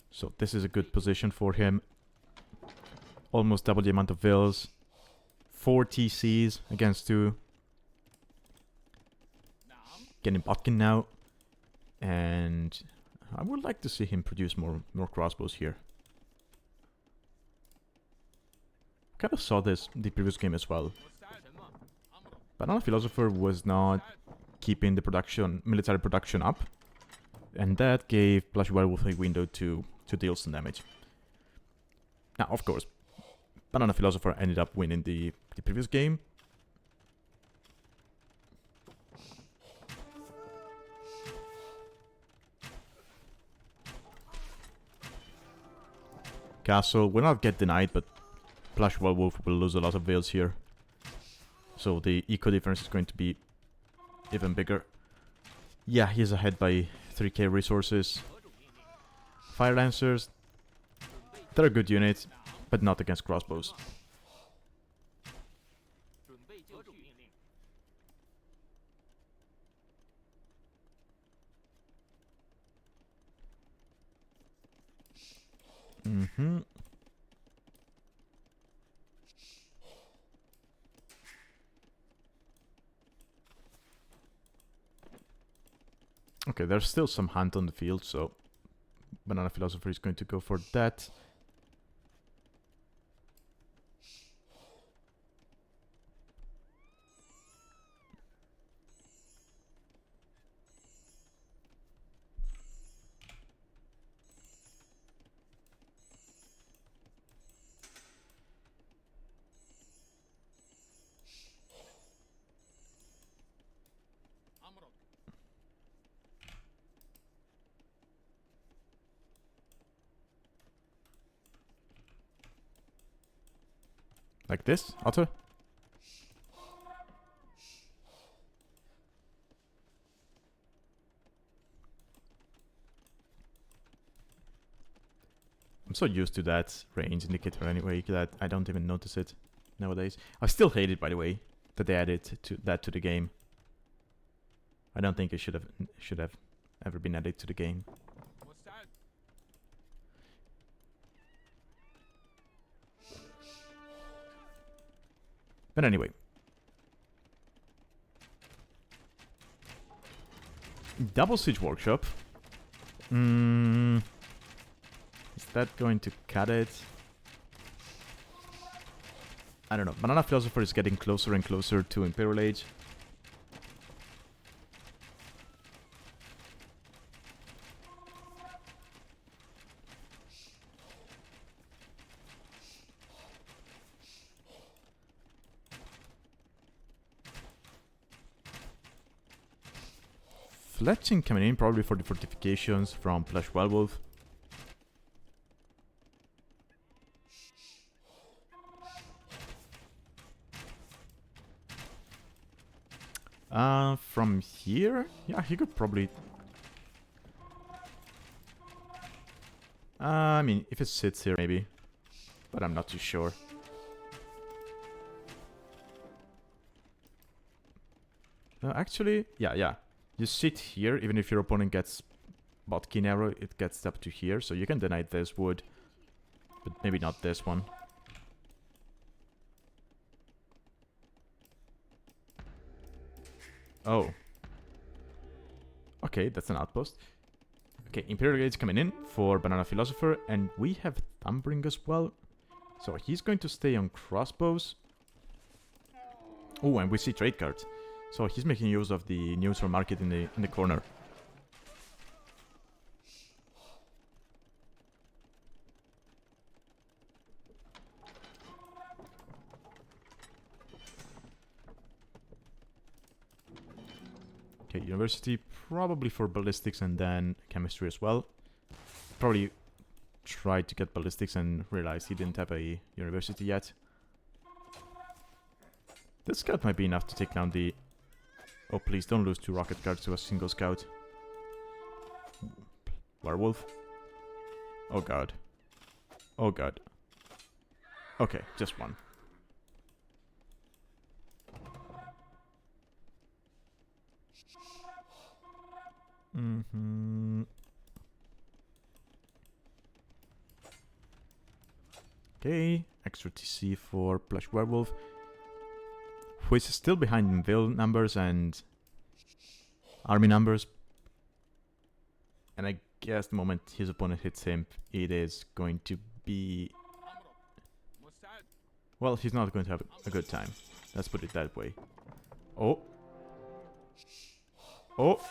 So this is a good position for him. Almost double the amount of vills. 4 TCs against 2. Getting Botkin now. And I would like to see him produce more crossbows here. Kind of saw this the previous game as well. BananaPhilosopher was not keeping the military production up, and that gave PlushWerewolf a window to deal some damage. Now, of course, BananaPhilosopher ended up winning the previous game. Castle will not get denied, but PlushWerewolf will lose a lot of vills here. So the eco difference is going to be even bigger. Yeah, he's ahead by 3k resources. Fire Lancers, they're a good unit, but not against crossbows. Okay, there's still some hunt on the field, so BananaPhilosopher is going to go for that. Like this, Otter? I'm so used to that range indicator anyway that I don't even notice it nowadays. I still hate it, by the way, that they added to the game. I don't think it should have ever been added to the game. But anyway. Double Siege Workshop. Is that going to cut it? I don't know. BananaPhilosopher is getting closer and closer to Imperial Age. sledging coming in, probably for the fortifications from PlushWerewolf. From here? Yeah, he could probably... I mean, if it sits here, maybe. But I'm not too sure. Actually, yeah. You sit here, even if your opponent gets Botkin arrow, it gets up to here. So you can deny this wood, but maybe not this one. Oh. Okay, that's an outpost. Okay, Imperial Gate's coming in for BananaPhilosopher, and we have Thumbring as well. So he's going to stay on crossbows. Oh, and we see trade cards. So he's making use of the neutral market in the corner. Okay, university probably for ballistics and then chemistry as well. Probably tried to get ballistics and realized he didn't have a university yet. This scout might be enough to take down the... Oh, please don't lose 2 rocket cards to a single scout. Werewolf. Oh god. Oh god. Okay, just 1. Okay, extra TC for PlushWerewolf, who is still behind in Vil numbers and army numbers. And I guess the moment his opponent hits him, it is going to be... Well, he's not going to have a good time. Let's put it that way. Oh. Oh.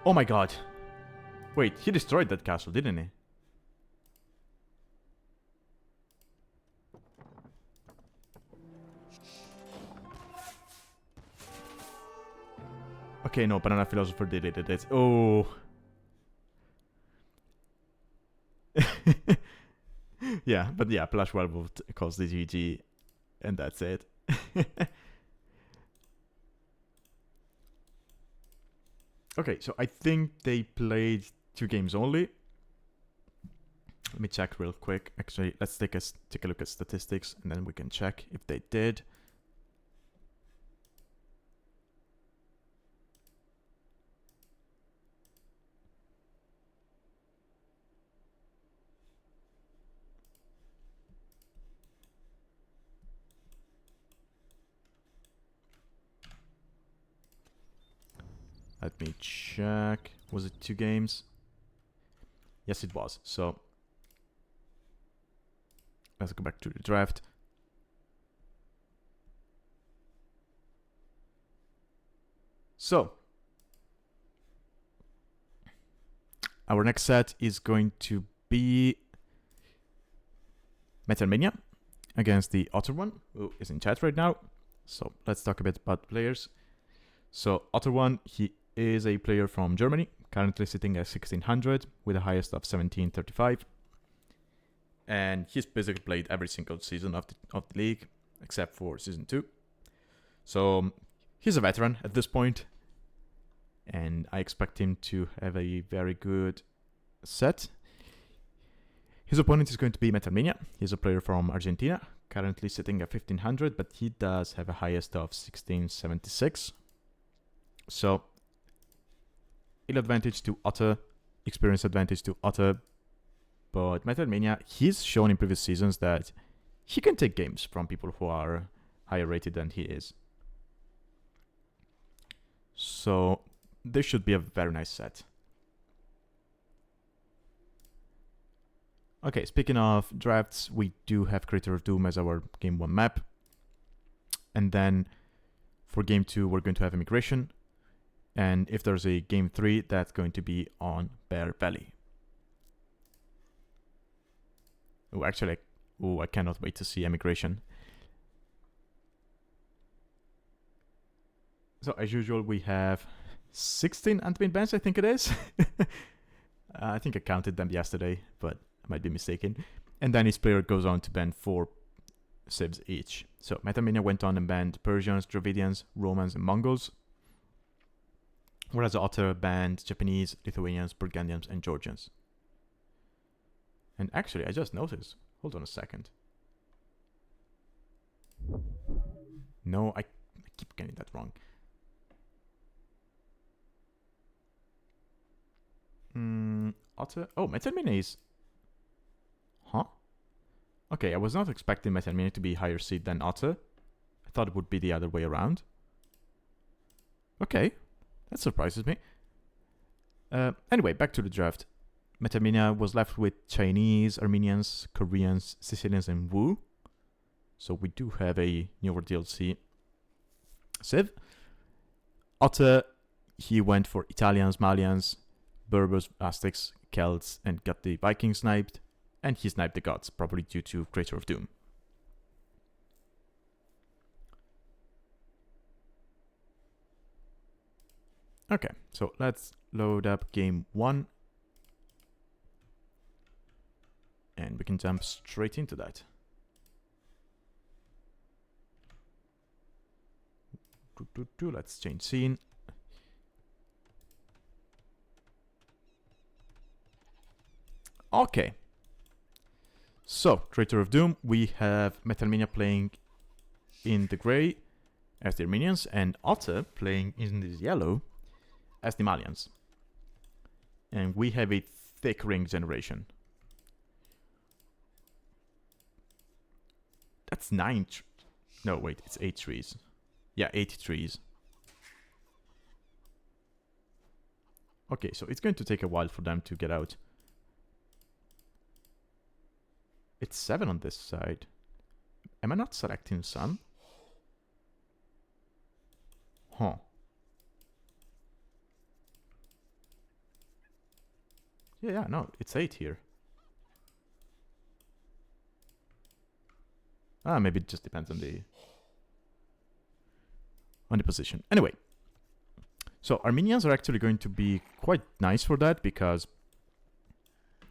Oh my god. Wait, he destroyed that castle, didn't he? Okay, no, BananaPhilosopher did it. Oh. Yeah, but yeah, PlushWerewolf calls the GG, and that's it. Okay, so I think they played 2 games only. Let me check real quick. Actually, let's take a look at statistics, and then we can check if they did. Let me check. Was it 2 games? Yes, it was. So let's go back to the draft. So our next set is going to be Metalmania against TheOtterOne, who is in chat right now. So let's talk a bit about players. So OtterOne, he is a player from Germany, currently sitting at 1600 with the highest of 1735. And he's basically played every single season of the league, except for season 2. So he's a veteran at this point, and I expect him to have a very good set. His opponent is going to be Metalmania. He's a player from Argentina, currently sitting at 1500, but he does have a highest of 1676. So, ill advantage to Otter, experience advantage to Otter, but Metalmania, he's shown in previous seasons that he can take games from people who are higher rated than he is. So, this should be a very nice set. Okay, speaking of drafts, we do have Creator of Doom as our Game 1 map. And then for Game 2, we're going to have Immigration. And if there's a Game 3, that's going to be on Bear Valley. Oh, actually, I cannot wait to see Immigration. So as usual, we have 16 admin bans, I think it is. I think I counted them yesterday, but I might be mistaken. And then each player goes on to ban 4 civs each. So Metalmania went on and banned Persians, Dravidians, Romans, and Mongols. Whereas Otter banned Japanese, Lithuanians, Burgundians, and Georgians. And actually, I just noticed. Hold on a second. No, I keep getting that wrong. Otter. Oh, Metalmania is. Huh? Okay, I was not expecting Metalmania to be higher seed than Otter. I thought it would be the other way around. Okay, that surprises me. Anyway, back to the draft. Metalmania was left with Chinese, Armenians, Koreans, Sicilians, and Wu. So we do have a newer DLC civ. Otter, he went for Italians, Malians, Berbers, Aztecs, Celts, and got the Vikings sniped. And he sniped the gods, probably due to Creator of Doom. Okay, so let's load up game 1. And we can jump straight into that. Let's change scene. Okay. So, Creator of Doom, we have Metalmania playing in the grey as the Armenians, and Otter playing in the yellow as the Malians. And we have a thick ring generation. That's 9. No, wait, it's 8 trees. Yeah, 8 trees. Okay, so it's going to take a while for them to get out. It's 7 on this side. Am I not selecting Sun? Huh. Yeah, no, it's 8 here. Maybe it just depends on the position. Anyway, so Armenians are actually going to be quite nice for that because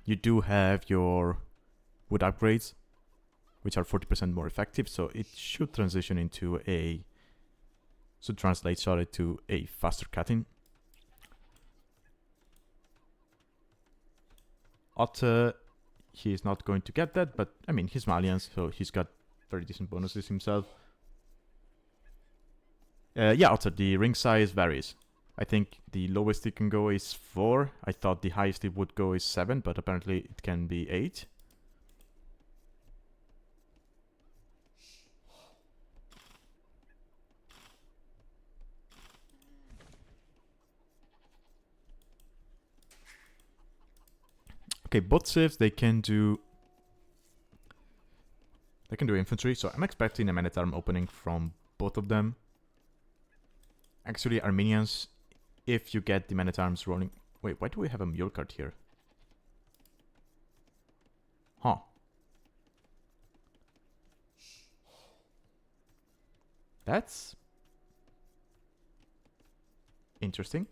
you do have your wood upgrades, which are 40% more effective. So it should transition into should translate, sorry, to a faster cutting. Otter, he is not going to get that, but I mean, he's Malian, so he's got very decent bonuses himself. Yeah, Otter, the ring size varies. I think the lowest it can go is 4. I thought the highest it would go is 7, but apparently it can be 8. Okay, both civs, they can do infantry, so I'm expecting a Man-at-Arm opening from both of them. Actually, Armenians, if you get the Man-at-Arms rolling... Wait, why do we have a mule card here? Huh. That's interesting.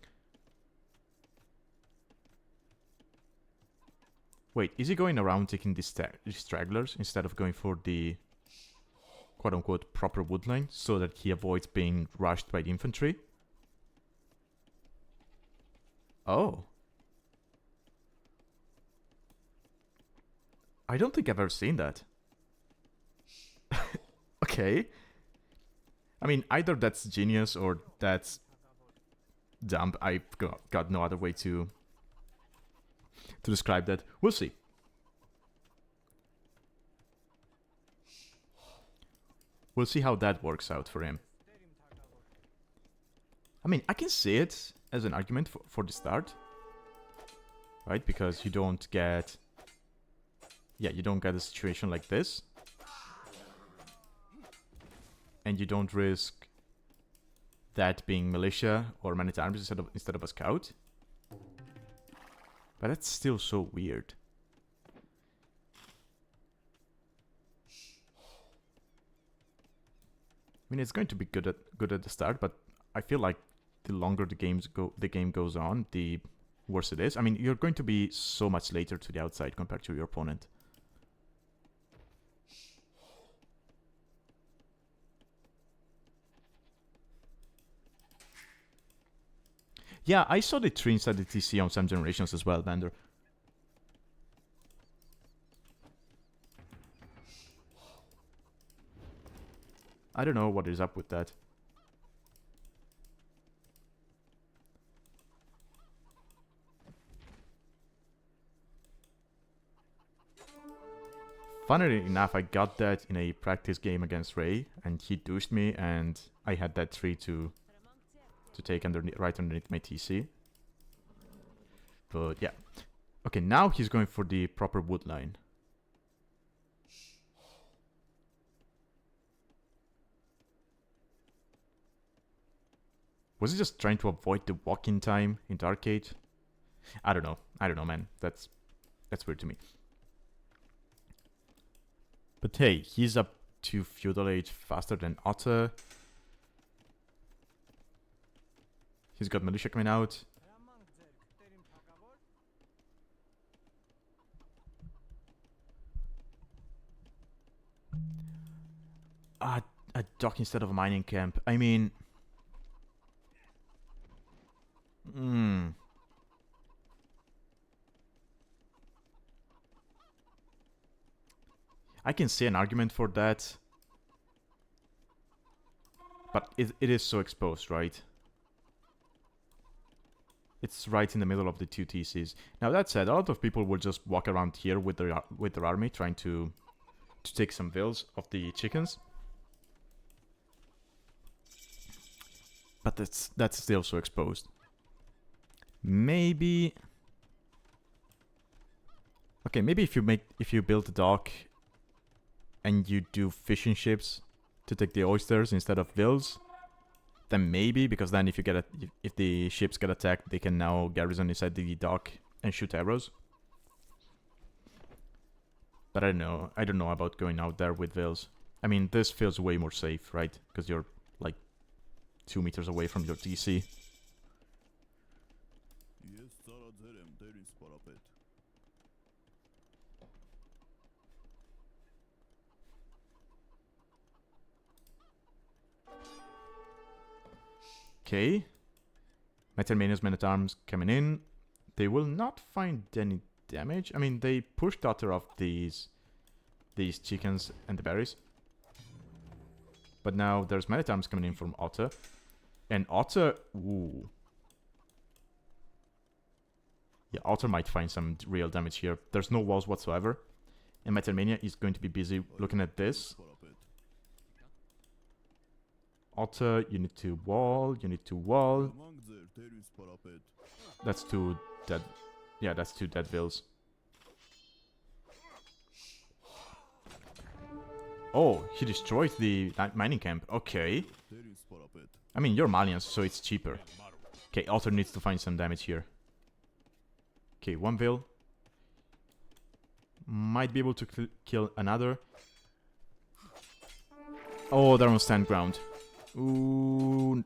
Wait, is he going around taking these stragglers instead of going for the quote-unquote proper wood line so that he avoids being rushed by the infantry? Oh. I don't think I've ever seen that. Okay. I mean, either that's genius or that's dumb. I've got no other way to describe that. We'll see. We'll see how that works out for him. I mean, I can see it as an argument for the start. Right? Because you don't get... Yeah, you don't get a situation like this. And you don't risk that being militia or man-at-arms instead of a scout. But that's still so weird. I mean, it's going to be good at the start, but I feel like the longer the game goes on, the worse it is. I mean, you're going to be so much later to the outside compared to your opponent. Yeah, I saw the tree inside the TC on some generations as well, Vander. I don't know what is up with that. Funnily enough, I got that in a practice game against Ray, and he douched me, and I had that tree to take right underneath my TC. But yeah. Okay, now he's going for the proper wood line. Was he just trying to avoid the walk-in time in the arcade? I don't know, man. That's weird to me. But hey, he's up to Feudal Age faster than Otter. He's got Militia coming out. A dock instead of a mining camp. I mean... I can see an argument for that. But it is so exposed, right? It's right in the middle of the two TCs. Now that said, a lot of people will just walk around here with their army trying to take some vills of the chickens. But that's still so exposed. Maybe... Okay, maybe if you build a dock and you do fishing ships to take the oysters instead of vills, then maybe, because then if the ships get attacked, they can now garrison inside the dock and shoot arrows. But I don't know about going out there with vills. I mean, this feels way more safe, right? Because you're like 2 meters away from your TC. Okay. Metalmania's men-at-arms coming in. They will not find any damage. I mean, they pushed Otter off these chickens and the berries. But now there's men-at-arms coming in from Otter. And Otter... Ooh. Yeah, Otter might find some real damage here. There's no walls whatsoever. And Metalmania is going to be busy looking at this. Otter, you need to wall, That's 2 dead. Yeah, that's 2 dead vills. Oh, he destroyed the mining camp. Okay. I mean, you're Malians, so it's cheaper. Okay, Otter needs to find some damage here. Okay, 1 vill. Might be able to kill another. Oh, they're on stand ground. Ooh.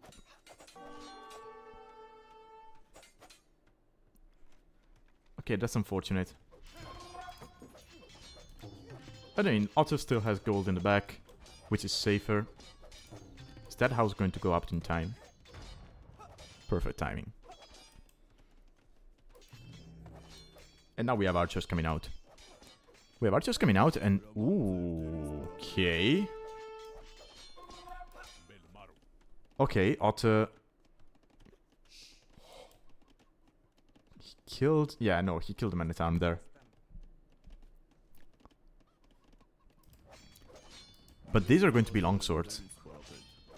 Okay, that's unfortunate. I mean, Otter still has gold in the back, which is safer. Is that house going to go up in time? Perfect timing. And now we have archers coming out. We have archers coming out and... Ooh, okay. Okay, Otter... He killed... Yeah, no, he killed the man-at-arm there. But these are going to be longswords.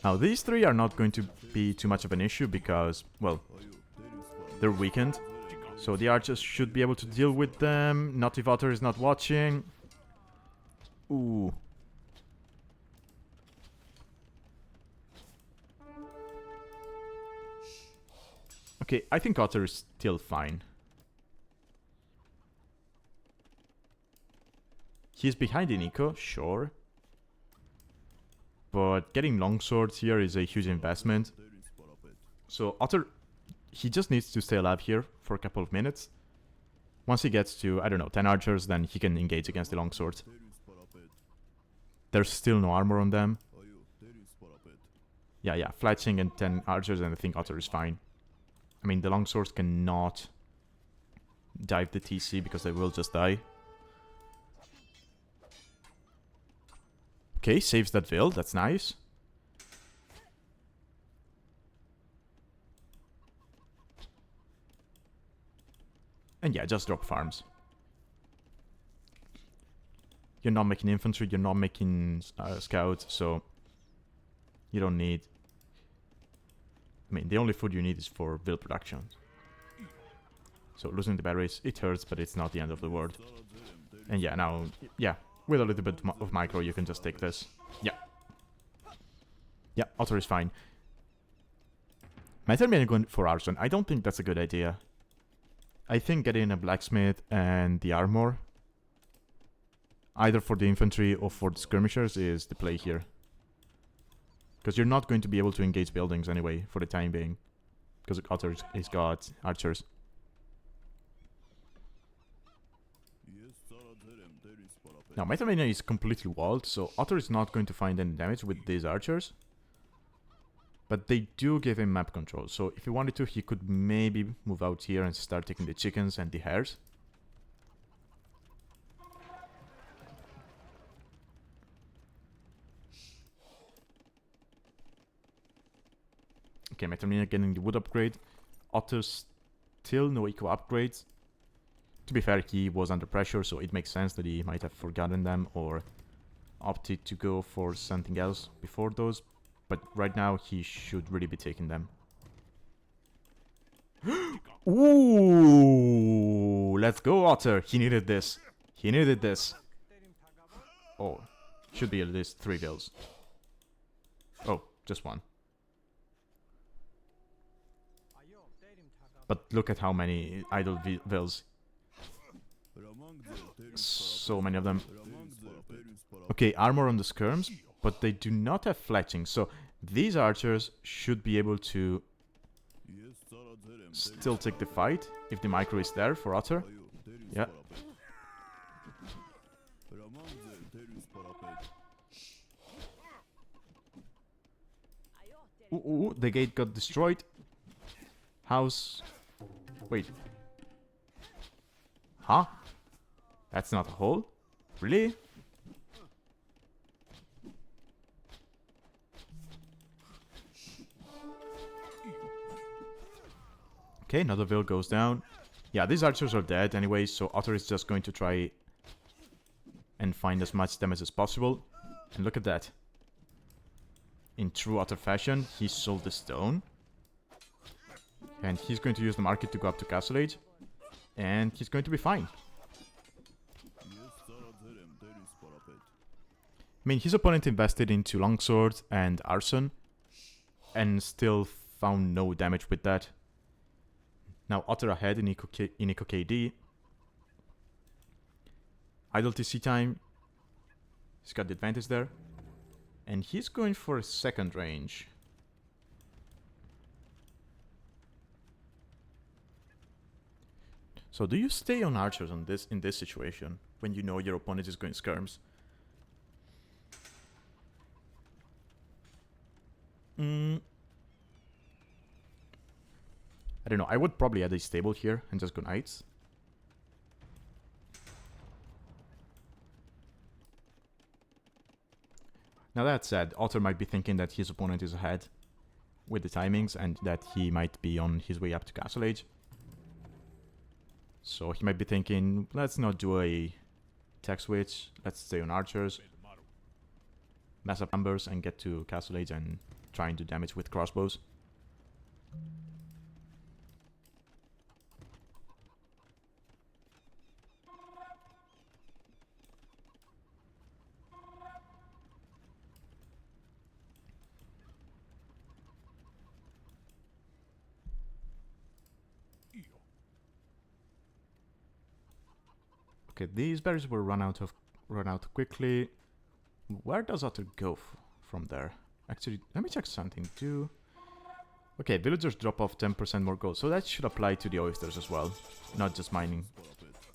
Now, these 3 are not going to be too much of an issue because, well, they're weakened. So the archers should be able to deal with them. Not if Otter is not watching. Ooh. Okay, I think Otter is still fine. He's behind in eco, sure. But getting longswords here is a huge investment. So Otter, he just needs to stay alive here for a couple of minutes. Once he gets to, I don't know, 10 archers, then he can engage against the longsword. There's still no armor on them. Yeah, fletching and 10 archers, and I think Otter is fine. I mean, the longswords cannot dive the TC because they will just die. Okay, saves that Veil, that's nice. And yeah, just drop farms. You're not making infantry, you're not making scouts, so you don't need... I mean, the only food you need is for Veil production. So losing the batteries, it hurts, but it's not the end of the world. And yeah, now, yeah, with a little bit of micro, you can just take this. Yeah. Yeah, Otter is fine. Metalmania going for arson, I don't think that's a good idea. I think getting a blacksmith and the armor, either for the infantry or for the skirmishers, is the play here. Because you're not going to be able to engage buildings anyway, for the time being. Because Otter has got archers. Now, Metalmania is completely walled, so Otter is not going to find any damage with these archers. But they do give him map control, so if he wanted to, he could maybe move out here and start taking the chickens and the hares. Okay, Metalmania getting the wood upgrade. Otter still no eco upgrades. To be fair, he was under pressure, so it makes sense that he might have forgotten them or opted to go for something else before those. But right now, he should really be taking them. Ooh! Let's go, Otter! He needed this. He needed this. Oh, should be at least 3 vills. Oh, just 1. But look at how many idle vills. So many of them. Okay, armor on the skirms, but they do not have fletching, so these archers should be able to still take the fight if the micro is there for Otter. Yeah. Ooh, the gate got destroyed. House. Wait. Huh? That's not a hole? Really? Okay, another Veil goes down. Yeah, these archers are dead anyway, so Otter is just going to try and find as much damage as possible. And look at that. In true Otter fashion, he sold the stone. And he's going to use the market to go up to Castle Age. And he's going to be fine. I mean, his opponent invested into Longsword and Arson. And still found no damage with that. Now Otter ahead in Eco KD. Idle TC time. He's got the advantage there. And he's going for a second range. So do you stay on archers on this in this situation when you know your opponent is going skirms? I don't know, I would probably add a stable here and just go knights. Now that said, Otter might be thinking that his opponent is ahead with the timings and that he might be on his way up to Castle Age. So he might be thinking, let's not do a tech switch, let's stay on archers, mess up numbers and get to Castle Age and try and do damage with crossbows. Okay, these berries will run out quickly. Where does Otter go from there? Actually, let me check something too. Okay, villagers drop off 10% more gold. So that should apply to the oysters as well. Not just mining.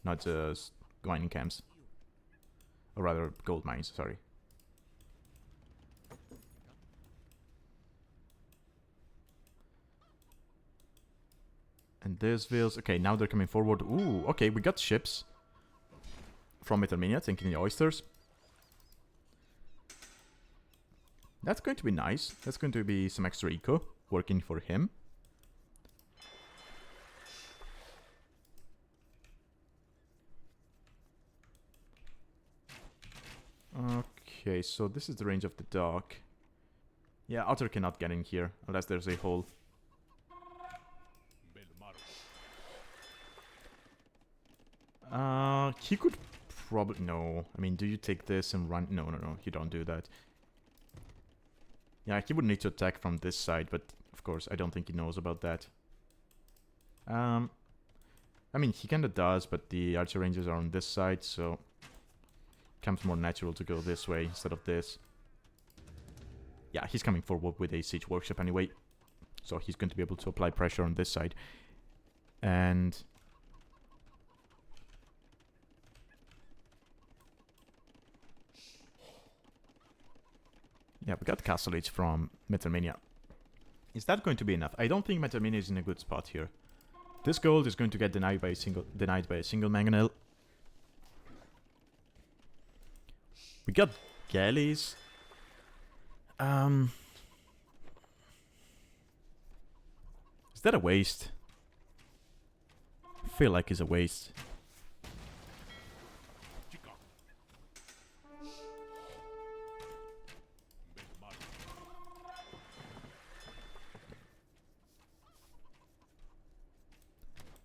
Not just mining camps. Or rather, gold mines, sorry. And there's vills. Okay, now they're coming forward. Ooh, okay, we got ships. From Metalmania, taking the oysters. That's going to be nice. That's going to be some extra eco working for him. Okay, so this is the range of the dock. Yeah, Otter cannot get in here unless there's a hole. He could probably... No. I mean, do you take this and run? No, no, no. You don't do that. Yeah, he would need to attack from this side, but of course, I don't think he knows about that. I mean, he kinda does, but the archer ranges are on this side, so... It becomes more natural to go this way instead of this. Yeah, he's coming forward with a siege workshop anyway. So he's going to be able to apply pressure on this side. And... yeah, we got Castle Age from Metalmania. Is that going to be enough? I don't think Metalmania is in a good spot here. This gold is going to get denied by a single mangonel. We got galleys. Is that a waste? I feel like it's a waste.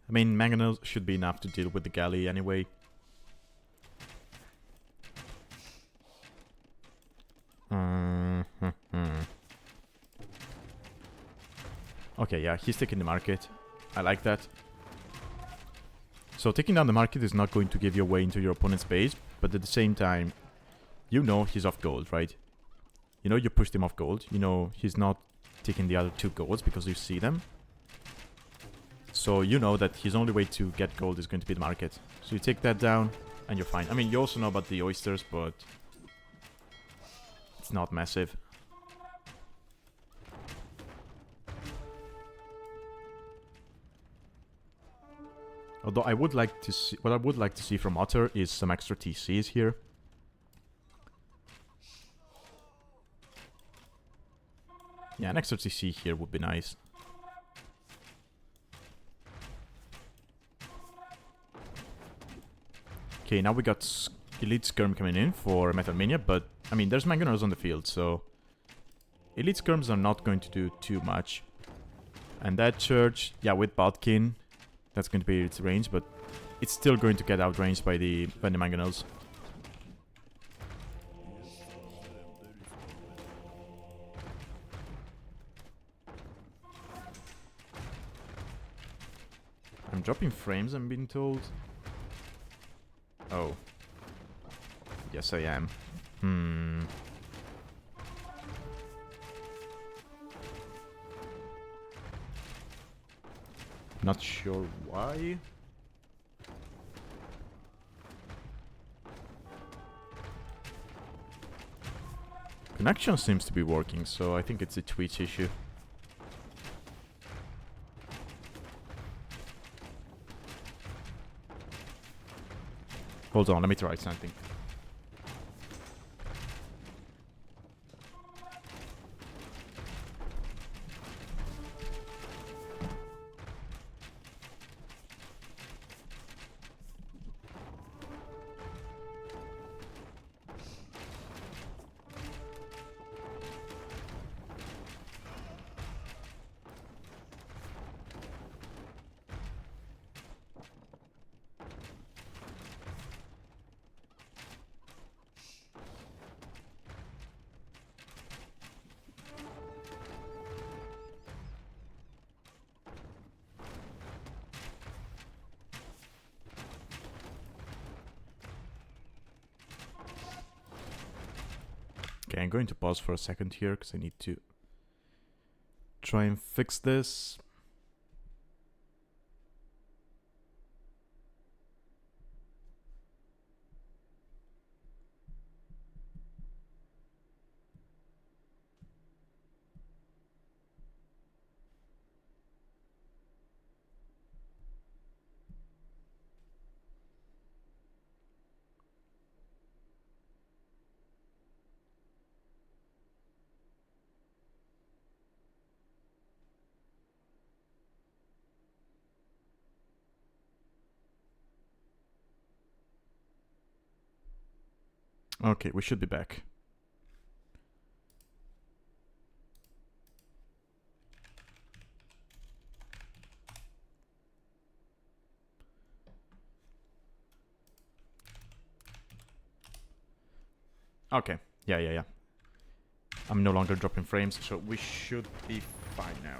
I mean, mangonel should be enough to deal with the galley anyway. Okay, yeah, he's taking the market. I like that. So taking down the market is not going to give you away into your opponent's base, but at the same time, you know he's off gold, right? You know you pushed him off gold. You know he's not taking the other 2 golds because you see them. So you know that his only way to get gold is going to be the market. So you take that down, and you're fine. I mean, you also know about the oysters, but it's not massive. Although I would like to see, what I would like to see from Otter is some extra TCs here. Yeah, an extra TC here would be nice. Okay, now we got Elite Skirm coming in for Metalmania, but, I mean, there's Mangonels on the field, so... Elite Skirms are not going to do too much. And that church, yeah, with Bodkin, that's going to be its range, but it's still going to get outranged by the Mangonels. I'm dropping frames, I'm being told. Oh. Yes, I am. Not sure why. Connection seems to be working, so I think it's a Twitch issue. Hold on, let me try something. Okay, I'm going to pause for a second here because I need to try and fix this. Okay, we should be back. Okay, yeah. I'm no longer dropping frames, so we should be fine now.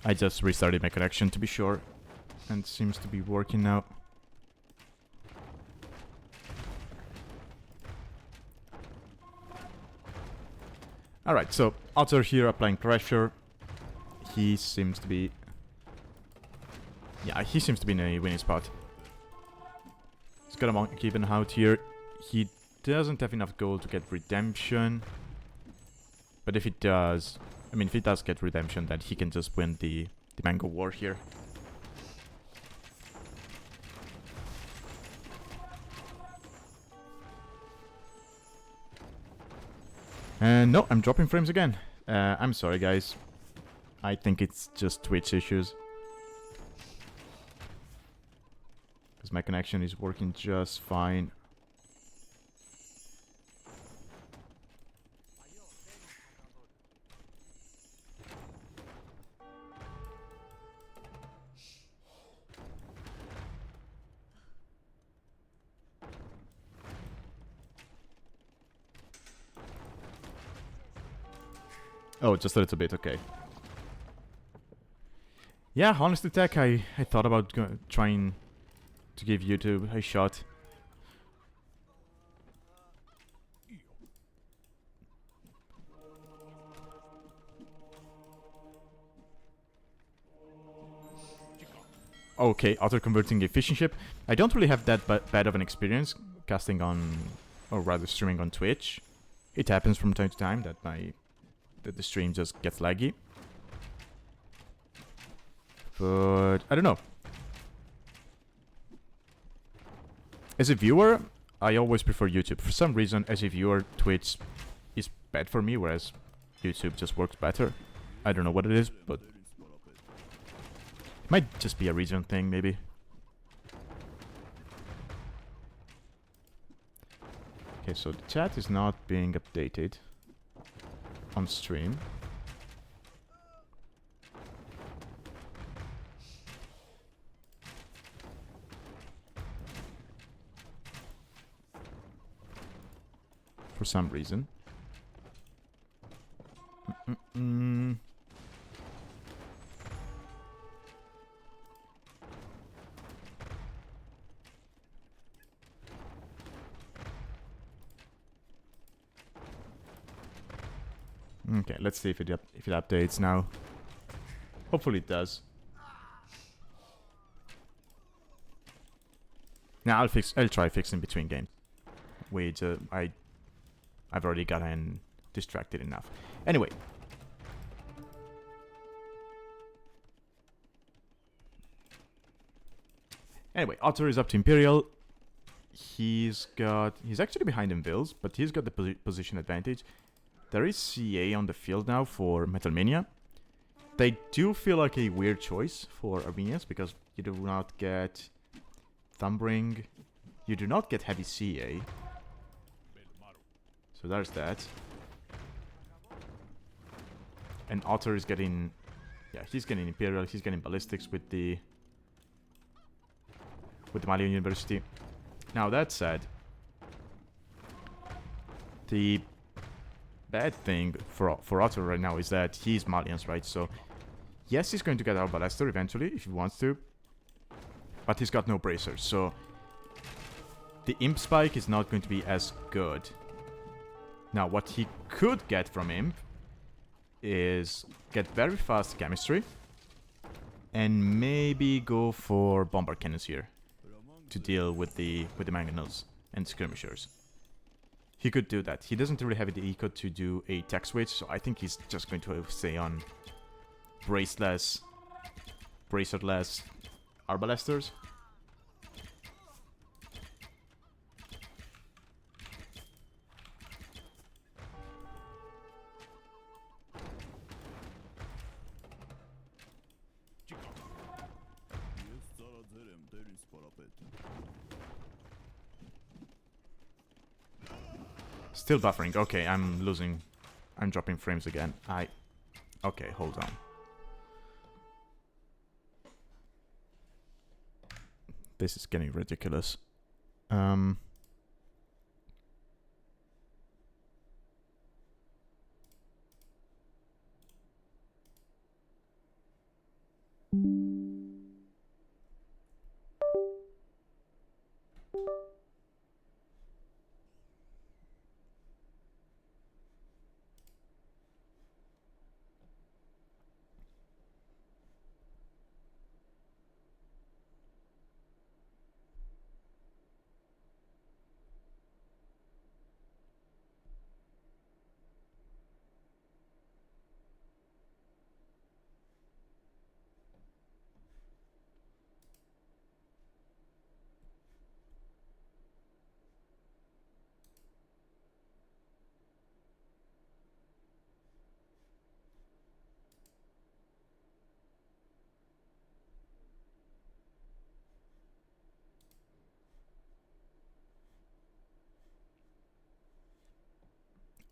I just restarted my connection to be sure, and it seems to be working now. Alright, so Otter here applying pressure. He seems to be... Yeah, he seems to be in a winning spot. He's got a monkey even out here. He doesn't have enough gold to get redemption. But if he does... I mean, if he does get redemption, then he can just win the Mango War here. And no, I'm dropping frames again. I'm sorry, guys. I think it's just Twitch issues. Because my connection is working just fine. Oh, just a little bit, okay. Yeah, honestly, Tech, I thought about trying to give YouTube a shot. Okay, auto-converting a fishing ship. I don't really have that bad of an experience casting on, or rather streaming on Twitch. It happens from time to time that the stream just gets laggy. But I don't know. As a viewer, I always prefer YouTube. For some reason, as a viewer, Twitch is bad for me, whereas YouTube just works better. I don't know what it is, but it might just be a region thing, maybe. Okay, so the chat is not being updated on stream. For some reason. Okay, let's see if it updates now. Hopefully it does. Now I'll try fixing between games. Wait, I've already gotten distracted enough. Anyway. Anyway, Otter is up to Imperial. He's actually behind in Vils, but he's got the position advantage. There is CA on the field now for Metalmania. They do feel like a weird choice for Armenians because you do not get Thumbring. You do not get heavy CA. So there's that. And Otter is getting... Yeah, he's getting Imperial, he's getting Ballistics with the Malian University. Now that said, the bad thing for Otter right now is that he's Malians, right? So yes, he's going to get our Ballester eventually if he wants to, but he's got no bracers. So the Imp Spike is not going to be as good. Now, what he could get from Imp is get very fast chemistry and maybe go for Bombard Cannons here to deal with the Mangonels and Skirmishers. He could do that. He doesn't really have the eco to do a tech switch, so I think he's just going to stay on Braceless, Bracerless Arbalesters. Still buffering. Okay, I'm losing. I'm dropping frames again. Okay, hold on. This is getting ridiculous.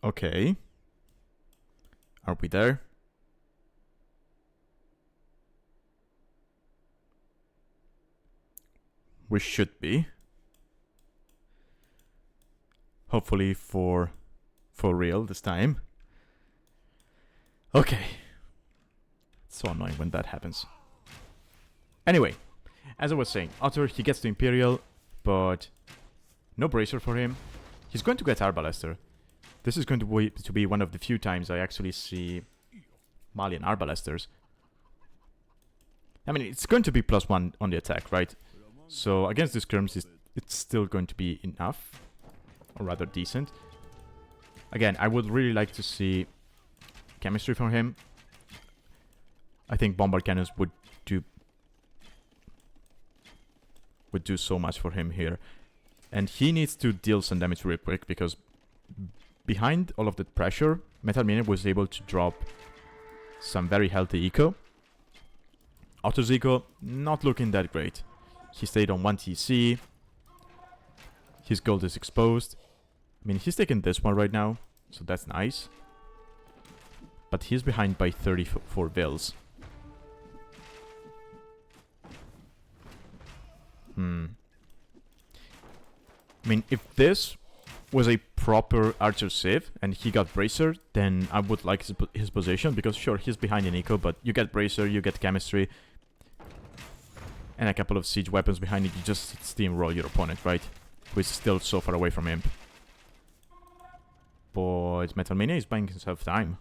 Okay. Are we there? We should be. Hopefully for real this time. Okay. It's so annoying when that happens. Anyway, as I was saying, Otter, he gets the Imperial, but no Bracer for him. He's going to get Arbalester. This is going to be one of the few times I actually see Malian Arbalesters. I mean, it's going to be +1 on the attack, right? So against the skirms, it's still going to be enough, or rather decent. Again, I would really like to see chemistry from him. I think Bombard Cannons would do so much for him here. And he needs to deal some damage real quick, because behind all of the pressure, Metalmania was able to drop some very healthy eco. Otter's eco, not looking that great. He stayed on 1 TC. His gold is exposed. I mean, he's taking this one right now, so that's nice. But he's behind by 34 bills. I mean, if this was a proper Archer Civ and he got Bracer, then I would like his position, because sure, he's behind in eco, but you get Bracer, you get chemistry, and a couple of siege weapons behind it. You just steamroll your opponent, right? Who is still so far away from him. But Metalmania is buying himself time.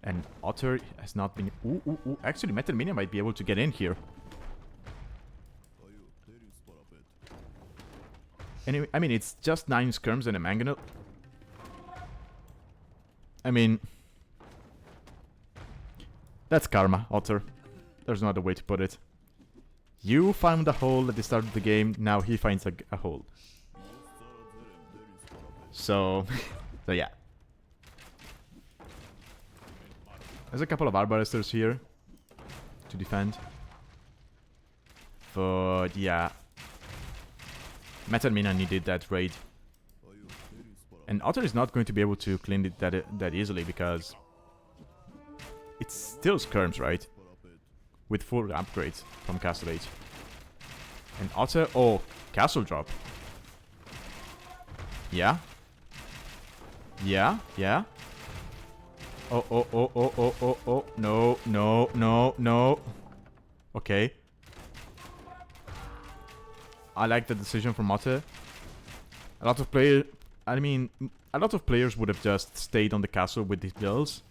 And Otter has not been... Ooh. Actually, Metalmania might be able to get in here. Anyway, I mean, it's just 9 skirms and a mangonel. I mean... That's karma, Otter. There's no other way to put it. You found a hole at the start of the game, now he finds a hole. So yeah. There's a couple of Arbalesters here to defend. But yeah. Metalmania needed that raid. And Otter is not going to be able to clean it that easily, because it's still skirms, right? With full upgrades from Castle Age. And Otter... Oh, Castle Drop. Yeah. Yeah. Oh. No. Okay. I like the decision from Otter. A lot of players would have just stayed on the castle with the girls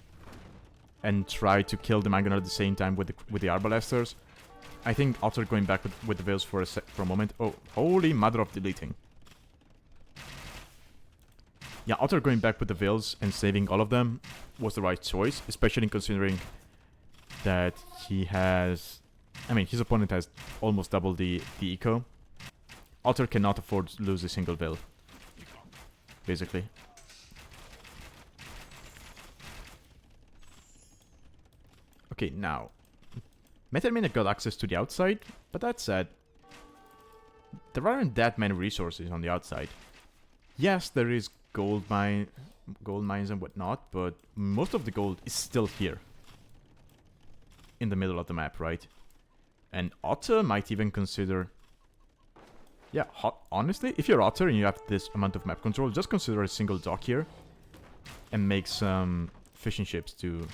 and tried to kill the Mangoner at the same time with the Arbalesters. I think Otter going back with the Veils for a moment. Oh, holy mother of deleting. Yeah, Otter going back with the Veils and saving all of them was the right choice, especially considering that he has... I mean, his opponent has almost double the eco. Otter cannot afford to lose a single Veil, basically. Okay, now... Metalmania got access to the outside, but that said, there aren't that many resources on the outside. Yes, there is gold mines and whatnot, but most of the gold is still here. In the middle of the map, right? And Otter might even consider... Yeah, honestly, if you're Otter and you have this amount of map control, just consider a single dock here. And make some fishing ships to...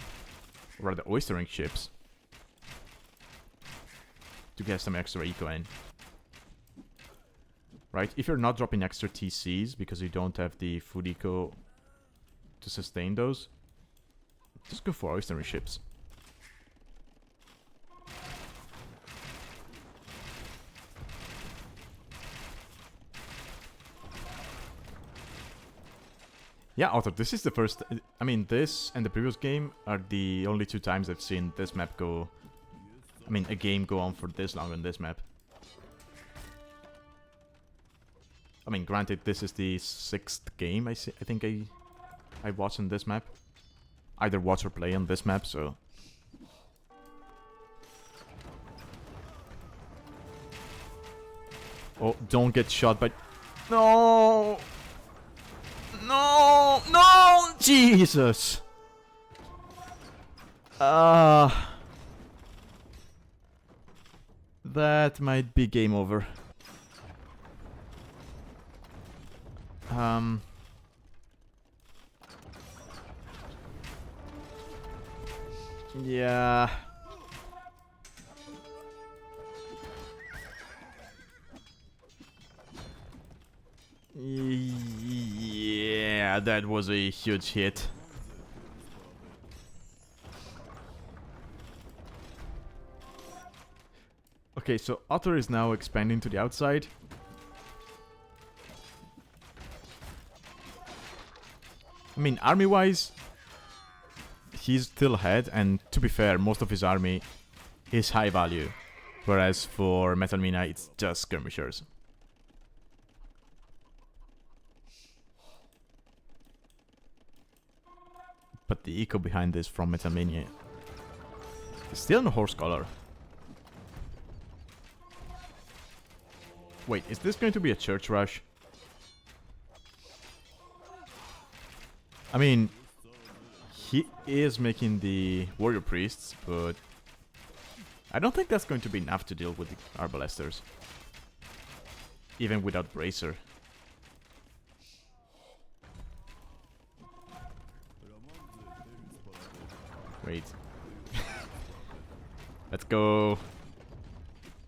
Or rather, oystering ships. To get some extra eco in. Right? If you're not dropping extra TCs because you don't have the food eco to sustain those, just go for oystering ships. Yeah, Otter, this is the first... I mean, this and the previous game are the only 2 times I've seen this map go... I mean, a game go on for this long on this map. I mean, granted, this is the 6th game I think I watched on this map. Either watch or play on this map, so... Oh, don't get shot by... No! No! No! Jesus! That might be game over. Yeah. Yeah, that was a huge hit. Okay, so Otter is now expanding to the outside. I mean, army-wise, he's still ahead, and to be fair, most of his army is high value. Whereas for Metalmania, it's just skirmishers. But the eco behind this from Metalmania is still no horse color. Wait, is this going to be a church rush? I mean, he is making the warrior priests, but I don't think that's going to be enough to deal with the Arbalesters. Even without Bracer. Wait. Let's go.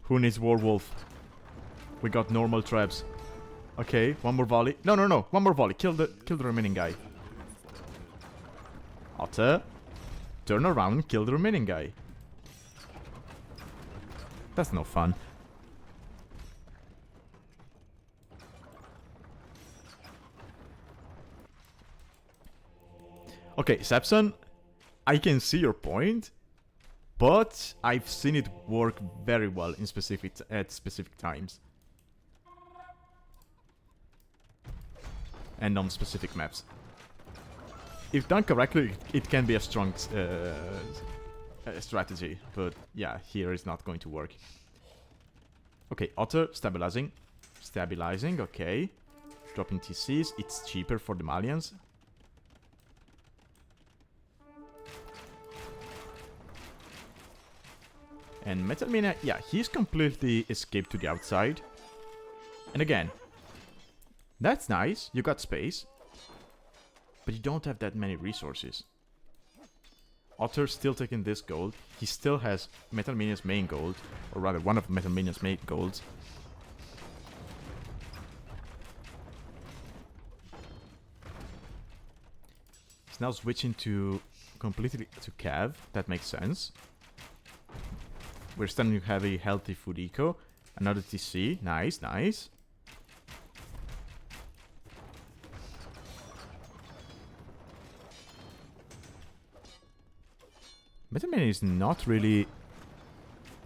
Who needs Werewolf? We got normal traps. Okay, one more volley. No, no, no. One more volley. Kill the remaining guy. Otter. Turn around and kill the remaining guy. That's no fun. Okay, Sepson, I can see your point, but I've seen it work very well in at specific times. And on specific maps. If done correctly, it can be a strong strategy, but yeah, here is not going to work. Okay, Otter stabilizing. Stabilizing, okay. Dropping TCs, it's cheaper for the Malians. And Metalmania, yeah, he's completely escaped to the outside. And again, that's nice, you got space. But you don't have that many resources. Otter's still taking this gold. He still has Metalmania's main gold. Or rather, one of Metalmania's main golds. He's now switching to completely to Cav. That makes sense. We're starting to have a healthy food eco. Another TC. Nice, nice. Metalmania is not really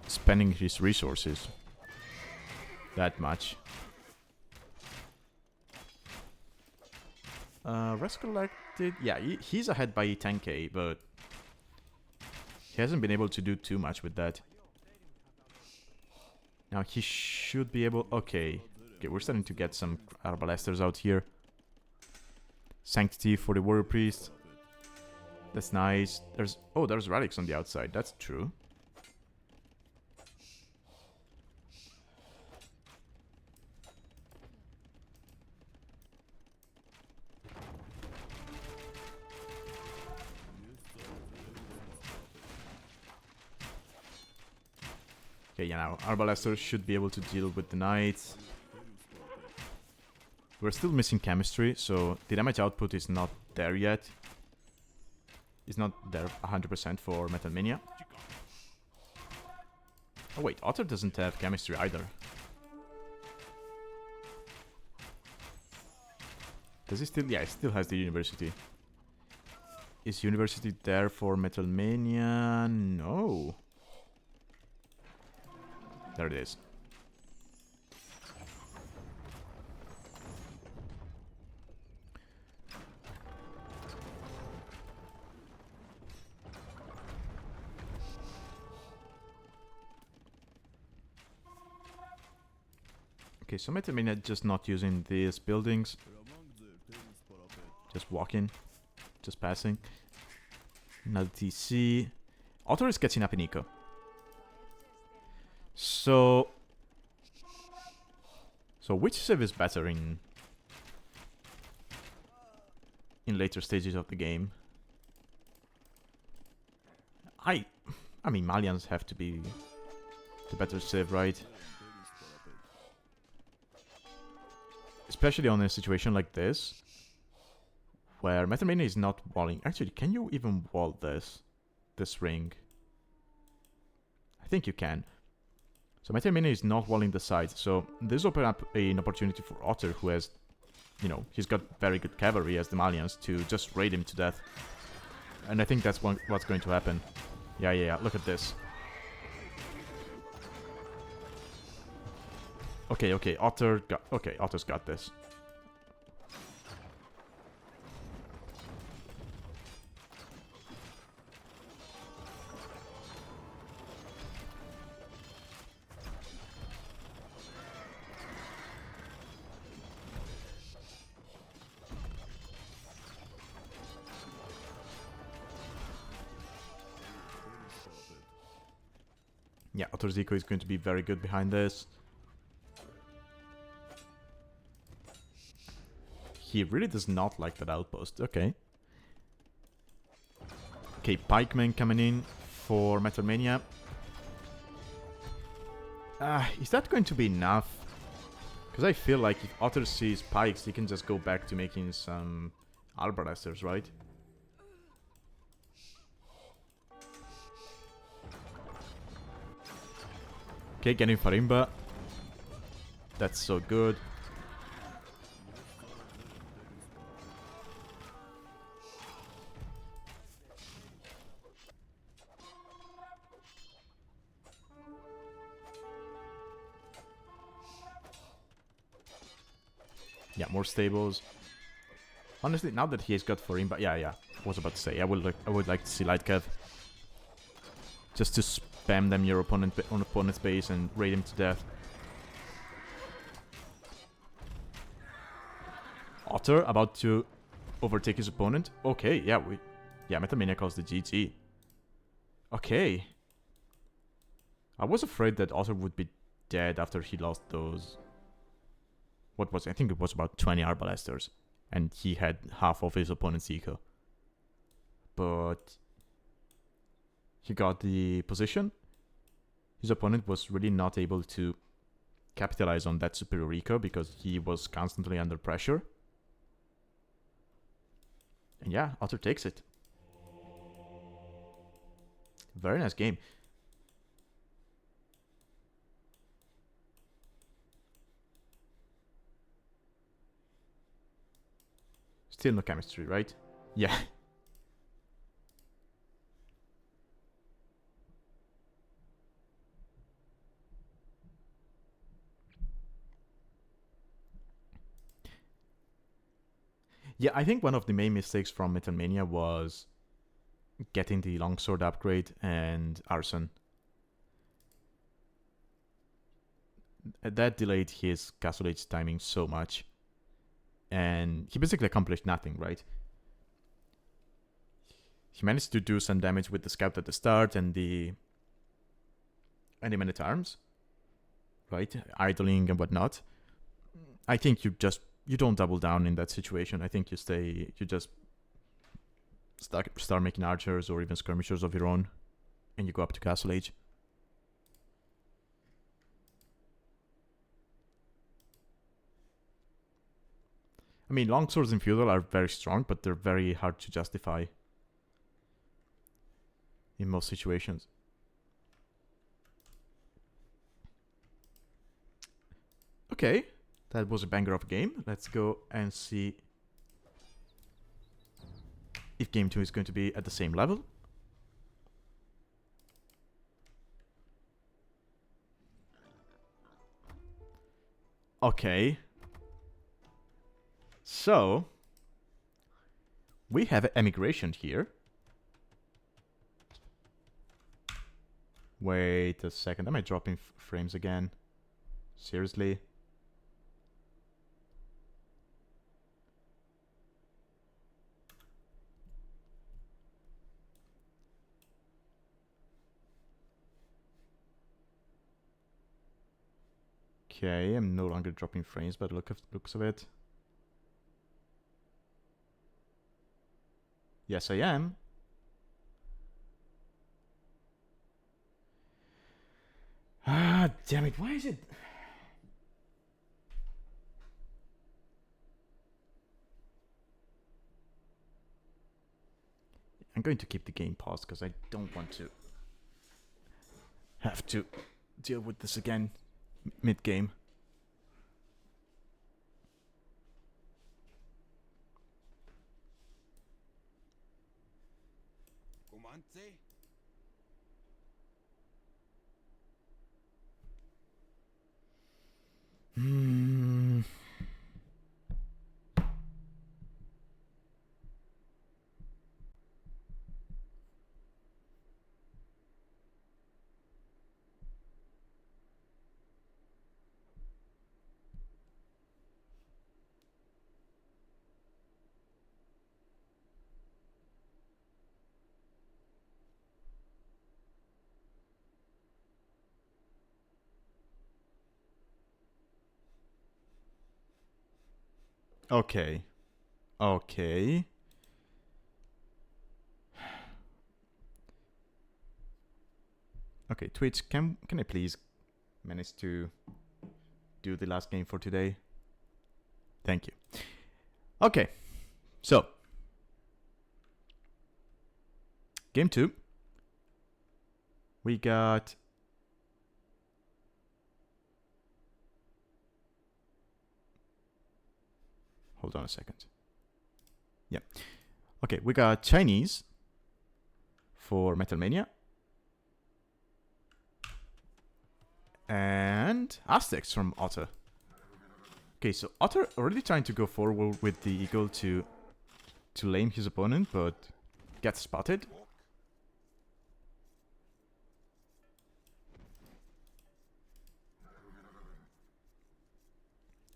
spending his resources that much. Rest collected. Yeah, he's ahead by 10k, but he hasn't been able to do too much with that. Now he should be able... Okay, we're starting to get some Arbalesters out here. Sanctity for the Warrior Priest. That's nice. There's relics on the outside. That's true. Okay, yeah, now Arbalester should be able to deal with the Knights. We're still missing chemistry, so the damage output is not there yet. It's not there 100% for Metalmania. Oh wait, Otter doesn't have chemistry either. Does he still? Yeah, he still has the University. Is University there for Metalmania? No. There it is. Okay, so Metalmania just not using these buildings. Just walking. Just passing. Another TC. Otter is catching up in eco. So which civ is better in later stages of the game? I mean, Malians have to be the better civ, right? Especially on a situation like this, where Metalmania is not walling. Actually, can you even wall this ring? I think you can. So Metalmania is not walling the sides, so this opens up an opportunity for Otter, who has, you know, he's got very good cavalry as the Malians, to just raid him to death. And I think that's what's going to happen. Yeah, look at this. Okay, Otter's got this. Yeah, Otter's eco is going to be very good behind this. He really does not like that outpost. Okay. Okay, pikemen coming in for Metalmania. Is that going to be enough? Because I feel like if Otter sees pikes, he can just go back to making some Arbalesters, right? Okay, getting Farimba. That's so good. Yeah, more stables. Honestly, now that he has got Farimba, yeah, I was about to say, I would like to see Light Cav. Just to spam them your opponent's base and raid him to death. Otter about to overtake his opponent. Okay, yeah, Metalmania calls the GG. Okay. I was afraid that Otter would be dead after he lost those... What was it? I think it was about 20 Arbalesters. And he had half of his opponent's eco. But... he got the position. His opponent was really not able to capitalize on that superior eco because he was constantly under pressure. And yeah, Otter takes it. Very nice game. Still no chemistry, right? Yeah. Yeah, I think one of the main mistakes from Metalmania was getting the longsword upgrade and arson. That delayed his Castle Age timing so much. And he basically accomplished nothing, right? He managed to do some damage with the scout at the start and the men-at-arms, right? Idling and whatnot. I think you don't double down in that situation. I think you just start making archers or even skirmishers of your own, and you go up to Castle Age. I mean, longswords in feudal are very strong, but they're very hard to justify in most situations. Okay, that was a banger of a game. Let's go and see if game 2 is going to be at the same level. Okay. So, we have emigration here. Wait a second. Am I dropping frames again? Seriously? Okay, I'm no longer dropping frames by the looks of it. Yes, I am. Ah, damn it. Why is it... I'm going to keep the game paused because I don't want to have to deal with this again mid-game. Hmm. Okay. Okay. Okay, Twitch, can I please manage to do the last game for today? Thank you. Okay, so game 2. We got... Hold on a second. Yeah. Okay, we got Chinese for Metalmania. And Aztecs from Otter. Okay, so Otter already trying to go forward with the eagle to lame his opponent, but gets spotted.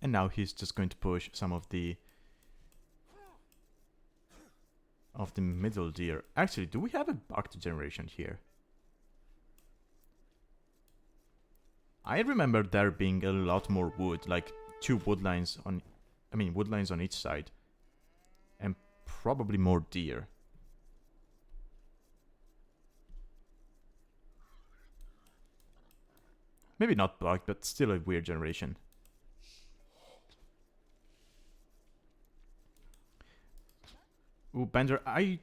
And now he's just going to push some of the middle deer. Actually, do we have a bucked generation here? I remember there being a lot more wood, like 2 woodlines on... I mean, woodlines on each side. And probably more deer. Maybe not bugged, but still a weird generation. Ooh, Bender, I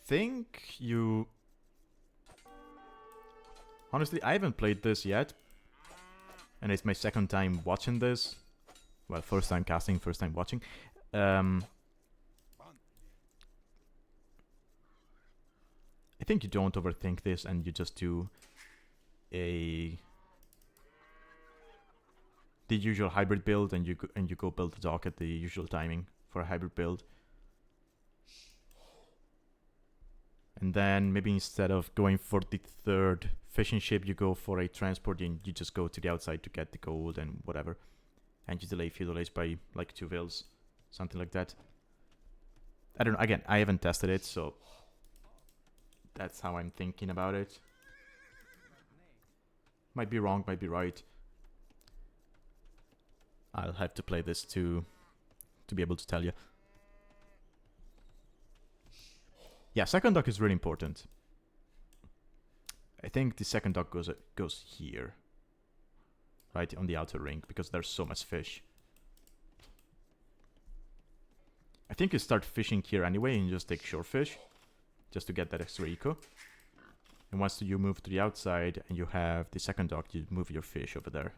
think you... Honestly, I haven't played this yet. And it's my second time watching this. Well, first time casting, first time watching. I think you don't overthink this and you just do the usual hybrid build and you go build the dock at the usual timing for a hybrid build. And then maybe instead of going for the third fishing ship, you go for a transport and you just go to the outside to get the gold and whatever. And you delay few delays by like 2 vills, something like that. I don't know, again, I haven't tested it, so that's how I'm thinking about it. Might be wrong, might be right. I'll have to play this to be able to tell you. Yeah, second dock is really important. I think the second dock goes here. Right, on the outer ring, because there's so much fish. I think you start fishing here anyway and you just take shore fish. Just to get that extra eco. And once you move to the outside and you have the second dock, you move your fish over there.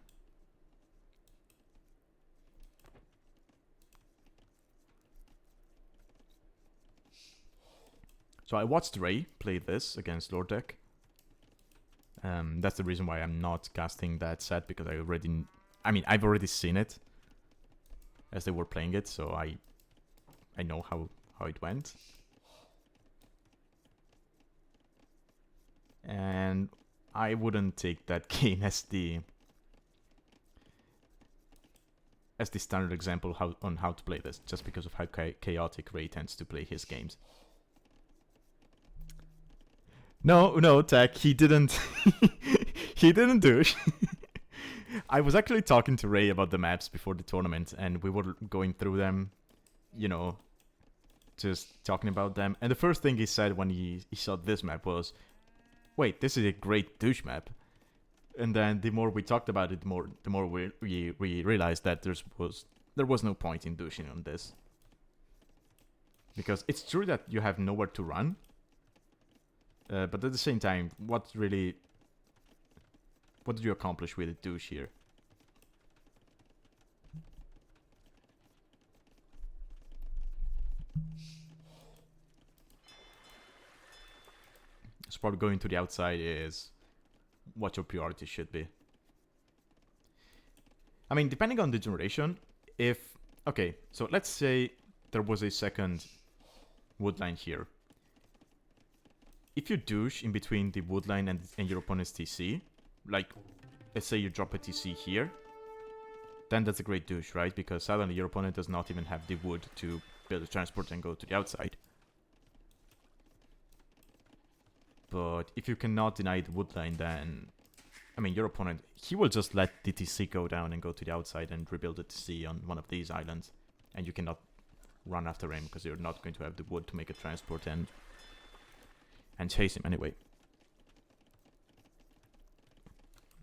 So I watched Ray play this against Lord Deck. That's the reason why I'm not casting that set, because I've already seen it as they were playing it, so I know how it went. And I wouldn't take that game as the standard example on how to play this, just because of how chaotic Ray tends to play his games. No, Tech, he didn't. He didn't douche. I was actually talking to Ray about the maps before the tournament, and we were going through them, you know, just talking about them. And the first thing he said when he saw this map was, wait, this is a great douche map. And then the more we talked about it, the more we realized that there was no point in douching on this. Because it's true that you have nowhere to run. But at the same time, what did you accomplish with a douche here? So probably going to the outside is what your priority should be. I mean, depending on the generation, okay, so let's say there was a second wood line here. If you douche in between the wood line and your opponent's TC, like, let's say you drop a TC here, then that's a great douche, right? Because suddenly your opponent does not even have the wood to build a transport and go to the outside. But if you cannot deny the wood line, then, I mean, your opponent, he will just let the TC go down and go to the outside and rebuild the TC on one of these islands. And you cannot run after him because you're not going to have the wood to make a transport and chase him anyway.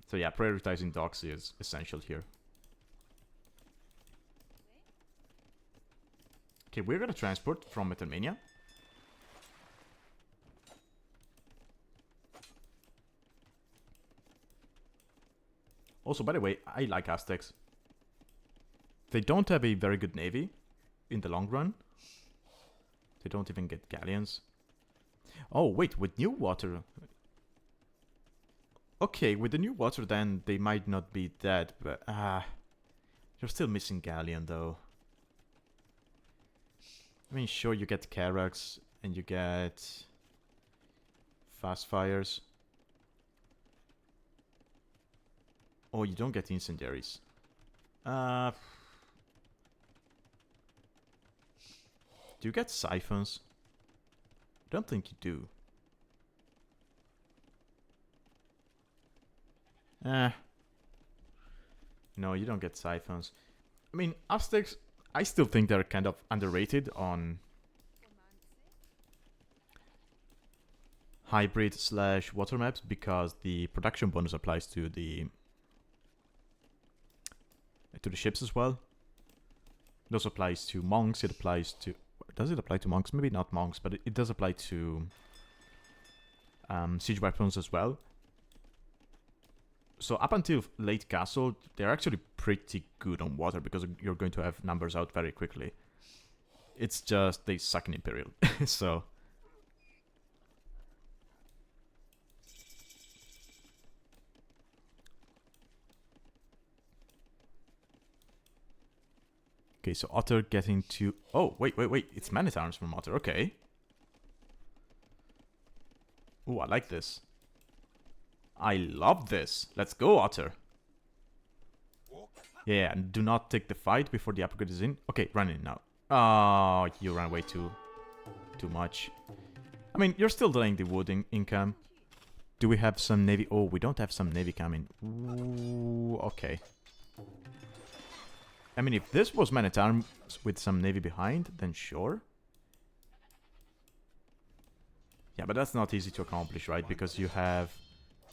So yeah, prioritizing docks is essential here. Okay, we're gonna transport from Metalmania. Also, by the way, I like Aztecs. They don't have a very good navy in the long run. They don't even get galleons. Oh, wait, with new water. Okay, with the new water then they might not be dead, but you're still missing galleon though. I mean, sure, you get Carax and you get fast fires. Oh, you don't get incendiaries. Do you get siphons? I don't think you do. No, you don't get siphons. I mean, Aztecs, I still think they're kind of underrated on hybrid / water maps because the production bonus applies to the ships as well. It also applies to monks, it applies to Does it apply to monks? Maybe not monks, but it does apply to siege weapons as well. So up until late castle, they're actually pretty good on water because you're going to have numbers out very quickly. It's just they suck in Imperial. So... Okay, so Otter getting to... Oh, wait. It's Man-at-Arms from Otter. Okay. Ooh, I like this. I love this. Let's go, Otter. Yeah, and do not take the fight before the upgrade is in. Okay, run in now. Oh, you ran away too much. I mean, you're still delaying the wood income. Do we have some navy? Oh, we don't have some navy coming. Ooh, okay. I mean, if this was Man-at-Arms with some navy behind, then sure. Yeah, but that's not easy to accomplish, right? Because you have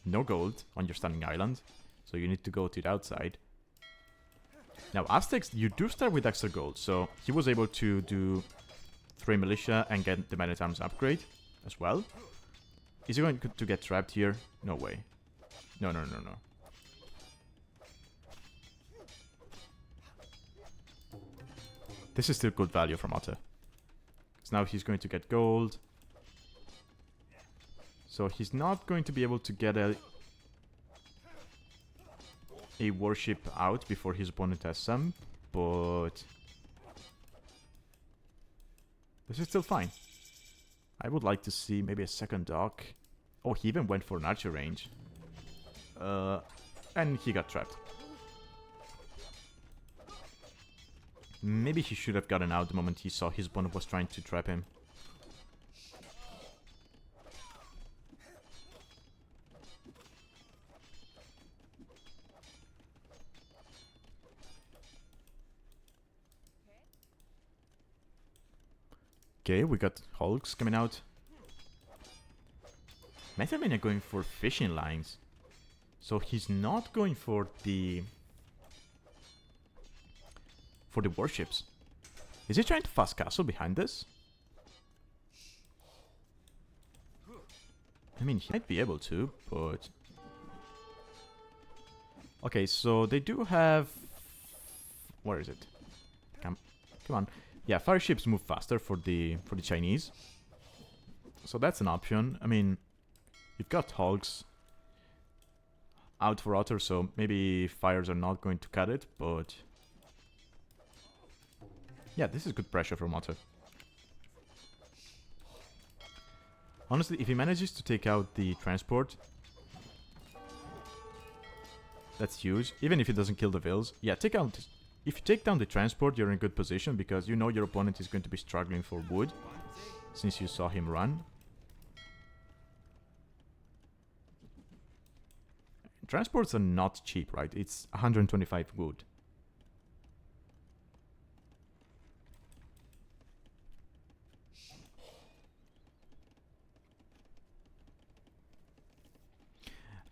no gold on your standing island. So you need to go to the outside. Now, Aztecs, you do start with extra gold. So he was able to do 3 militia and get the Man-at-Arms upgrade as well. Is he going to get trapped here? No way. No. This is still good value from Otter. So now he's going to get gold. So he's not going to be able to get a warship out before his opponent has some, but this is still fine. I would like to see maybe a second dock. Oh, he even went for an archer range. And he got trapped. Maybe he should have gotten out the moment he saw his opponent was trying to trap him. Okay, we got hulks coming out. Metalmania going for fishing lines. So he's not going for the warships. Is he trying to fast castle behind this? I mean, he might be able to, but... Okay, so they do have... Where is it? Come on. Yeah, fire ships move faster for the Chinese. So that's an option. I mean, you've got hogs out for Otter, so maybe fires are not going to cut it, but... Yeah, this is good pressure from Otter. Honestly, if he manages to take out the transport, that's huge. Even if he doesn't kill the Vils. Yeah, if you take down the transport, you're in good position because you know your opponent is going to be struggling for wood since you saw him run. Transports are not cheap, right? It's 125 wood.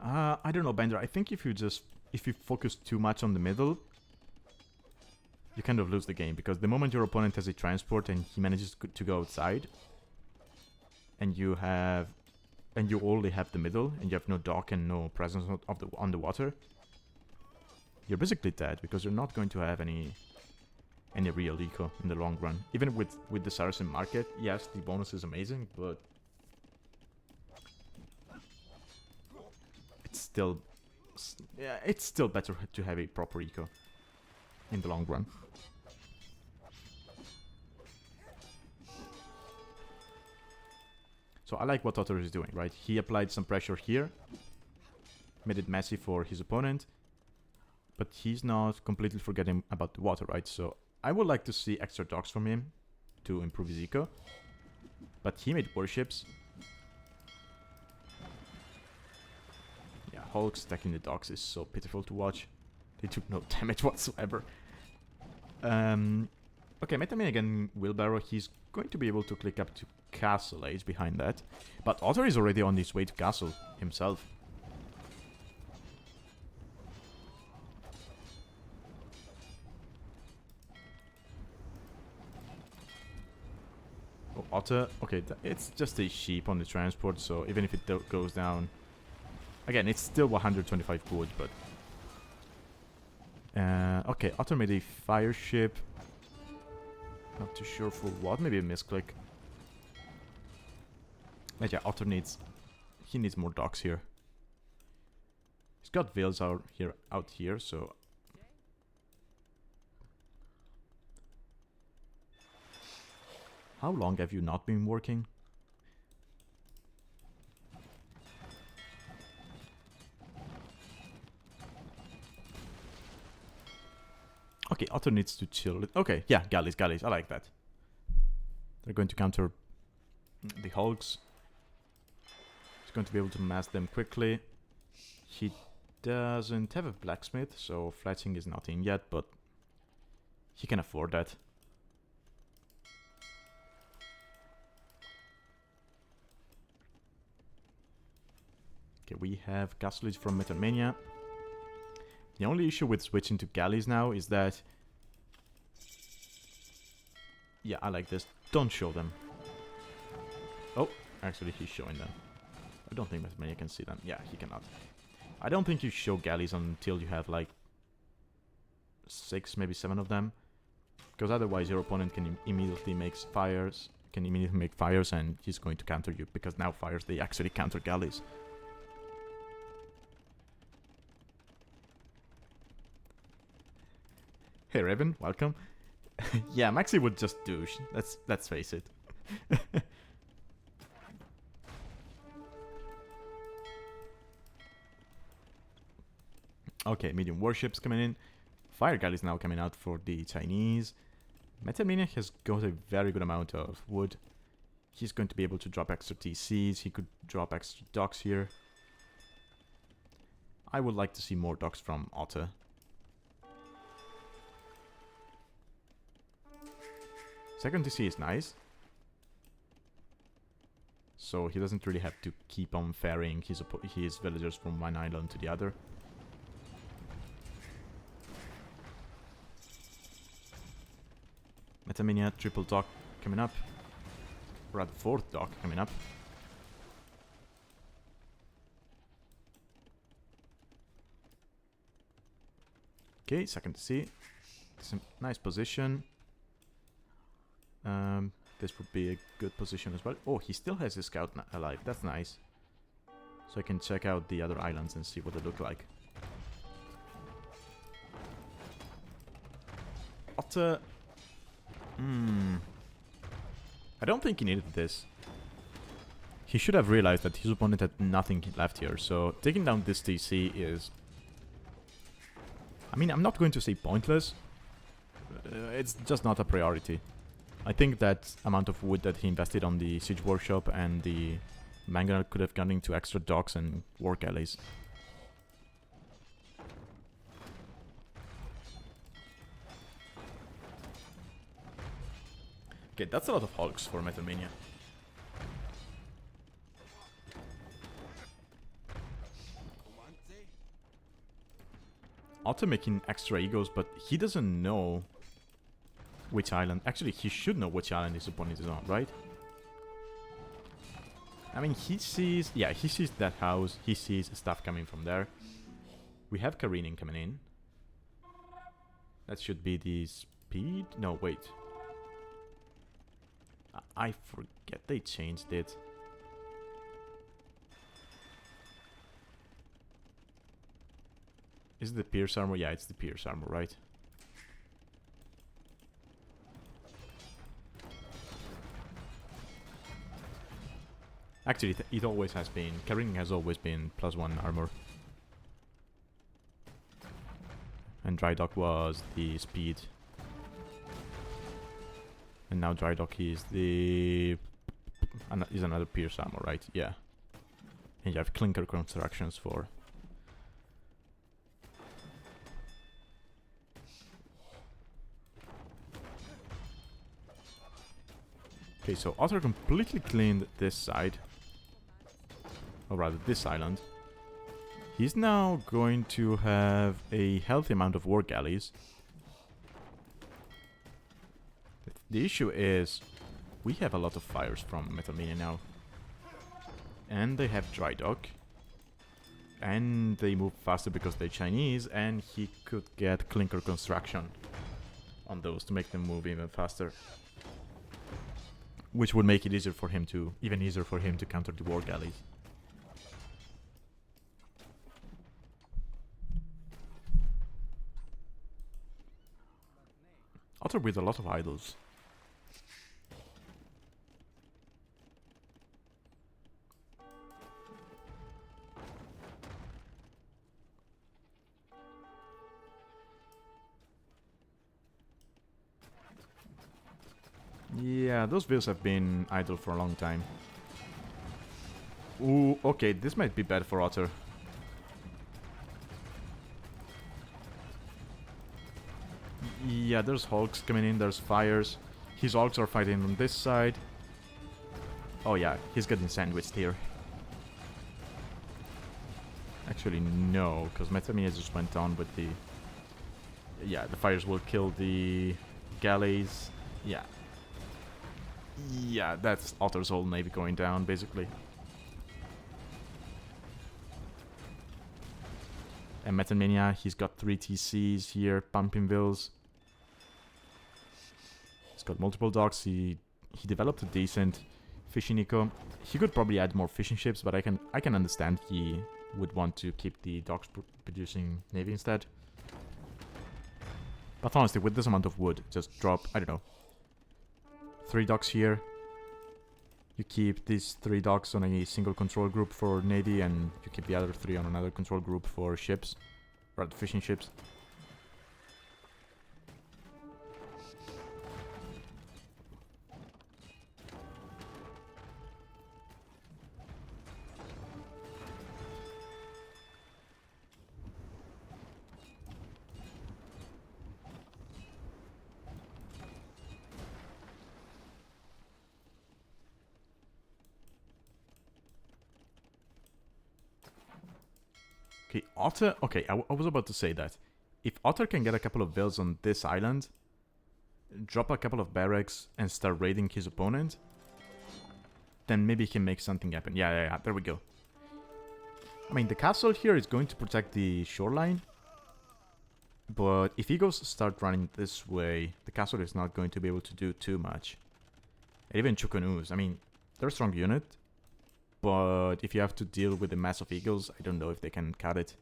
I don't know, Bender. I think if you focus too much on the middle, you kind of lose the game, because the moment your opponent has a transport and he manages to go outside, and you only have the middle, and you have no dock and no presence on the water, you're basically dead, because you're not going to have any real eco in the long run. Even with the Saracen market, yes, the bonus is amazing, but it's still better to have a proper eco in the long run. So I like what Otter is doing, right? He applied some pressure here, made it messy for his opponent, but he's not completely forgetting about the water, right? So I would like to see extra docks from him to improve his eco, but he made warships. Yeah, Hulk stacking the docks is so pitiful to watch. They took no damage whatsoever. Okay, Metalmania again, Wheelbarrow. He's going to be able to click up to Castle Age behind that. But Otter is already on his way to Castle himself. Otter, okay, it's just a sheep on the transport, so even if it goes down, again, it's still 125 wood, but okay, Otter made a fire ship. Not too sure for what, maybe a misclick. But yeah, Otter needs more docks here. He's got Veils out here, so how long have you not been working? Okay, Otter needs to chill. Okay, yeah, galleys, I like that. They're going to counter the Hulks. He's going to be able to mass them quickly. He doesn't have a blacksmith, so fletching is not in yet, but he can afford that. Okay, we have Castle from Metalmania. The only issue with switching to galleys now is that... Yeah, I like this. Don't show them. Oh, actually he's showing them. I don't think Metalmania can see them. Yeah, he cannot. I don't think you show galleys until you have like 6, maybe 7 of them. Because otherwise your opponent can immediately make fires. And he's going to counter you. Because now fires, they actually counter galleys. Hey Raven, welcome. Yeah, Maxi would just douche. Let's face it. Okay, medium warships coming in. Fire Galley is now coming out for the Chinese. Metalmania has got a very good amount of wood. He's going to be able to drop extra TCs. He could drop extra docks here. I would like to see more docks from Otter. Second TC is nice. So he doesn't really have to keep on ferrying his villagers from one island to the other. Metalmania, triple dock coming up. Rather, fourth dock coming up. Okay, second TC. It's a nice position. This would be a good position as well. Oh, he still has his scout alive. That's nice. So I can check out the other islands and see what they look like. Otter. I don't think he needed this. He should have realized that his opponent had nothing left here. So taking down this TC is... I mean, I'm not going to say pointless. It's just not a priority. I think that amount of wood that he invested on the Siege Workshop and the Manga could have gone into extra docks and work alleys. Okay, that's a lot of Hulks for Metalmania. Otter making extra egos, but he doesn't know which island. Actually, he should know which island his opponent is on, right? I mean, he sees... Yeah, he sees that house. He sees stuff coming from there. We have careening coming in. That should be the speed? No, wait. I forget they changed it. Is it the Pierce Armor? Yeah, it's the Pierce Armor, right? Actually, it always has been. Careening has always been +1 armor. And Drydock was the speed. And now Drydock is the... is another Pierce Armor, right? Yeah. And you have Clinker Constructions for... Okay, so Otter completely cleaned this side. Or rather, this island. He's now going to have a healthy amount of war galleys. The issue is, we have a lot of fires from Metalmania now. And they have Dry Dock. And they move faster because they're Chinese, and he could get Clinker Construction on those to make them move even faster. Which would make it easier for him to, even easier for him to counter the War Galleys. Otter with a lot of idols. Yeah, those views have been idle for a long time. Ooh, okay, this might be bad for Otter. Yeah, there's Hulks coming in, there's fires. His Hulks are fighting on this side. Oh yeah, he's getting sandwiched here. Actually, no, because Metalmania just went on with the... Yeah, the fires will kill the galleys. Yeah. Yeah, that's Otter's whole navy going down, basically. And Metalmania, he's got 3 TCs here, pumping vills. He's got multiple docks. He developed a decent fishing eco. He could probably add more fishing ships, but I can understand he would want to keep the docks producing navy instead. But honestly, with this amount of wood, just drop, I don't know, 3 docks here. You keep these 3 docks on a single control group for navy, and you keep the other 3 on another control group for ships, rather fishing ships. Okay, Otter... Okay, I was about to say that. If Otter can get a couple of vills on this island, drop a couple of barracks, and start raiding his opponent, then maybe he can make something happen. Yeah, there we go. I mean, the castle here is going to protect the shoreline, but if Eagles start running this way, the castle is not going to be able to do too much. And even Chukanus, I mean, they're a strong unit, but if you have to deal with the mass of eagles, I don't know if they can cut it.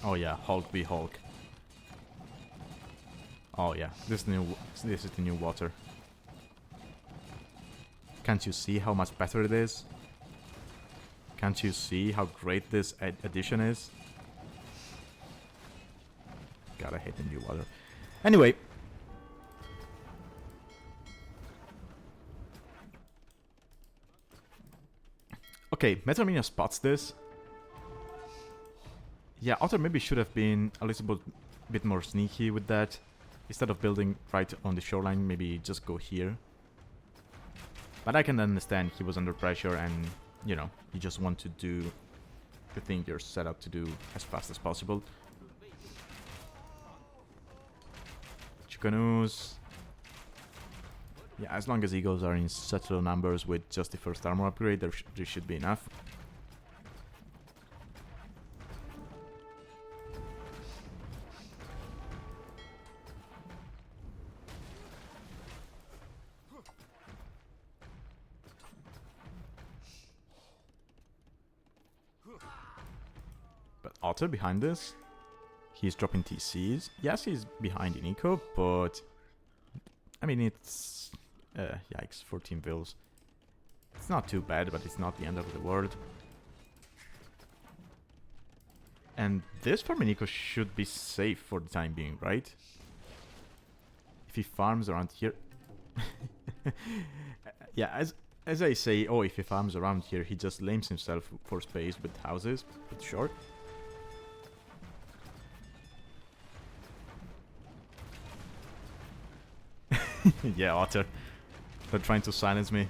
Oh yeah, Hulk v Hulk. Oh yeah, this is the new water. Can't you see how much better it is? Can't you see how great this addition is? God, I hate the new water. Anyway. Okay, Metalmania spots this. Yeah, Otter maybe should have been a little bit more sneaky with that. Instead of building right on the shoreline, maybe just go here. But I can understand he was under pressure and... You know, you just want to do the thing you're set up to do as fast as possible. Chukanus. Yeah, as long as eagles are in such low numbers with just the first armor upgrade, there should be enough. Otter behind this. He's dropping TCs. Yes, he's behind in eco, but I mean it's yikes, 14 vills. It's not too bad, but it's not the end of the world. And this farm in eco should be safe for the time being, right? If he farms around here. Yeah, as I say, oh, if he farms around here, he just lames himself for space with houses, but short. Yeah, Otter. They're trying to silence me,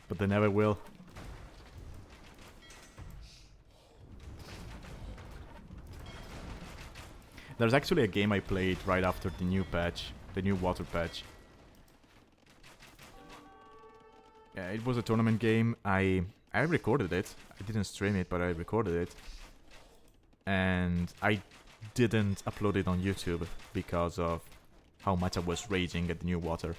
but they never will. There's actually a game I played right after the new patch, the new water patch. Yeah, it was a tournament game. I recorded it. I didn't stream it, but I recorded it. And I didn't upload it on YouTube because of how much I was raging at the new water.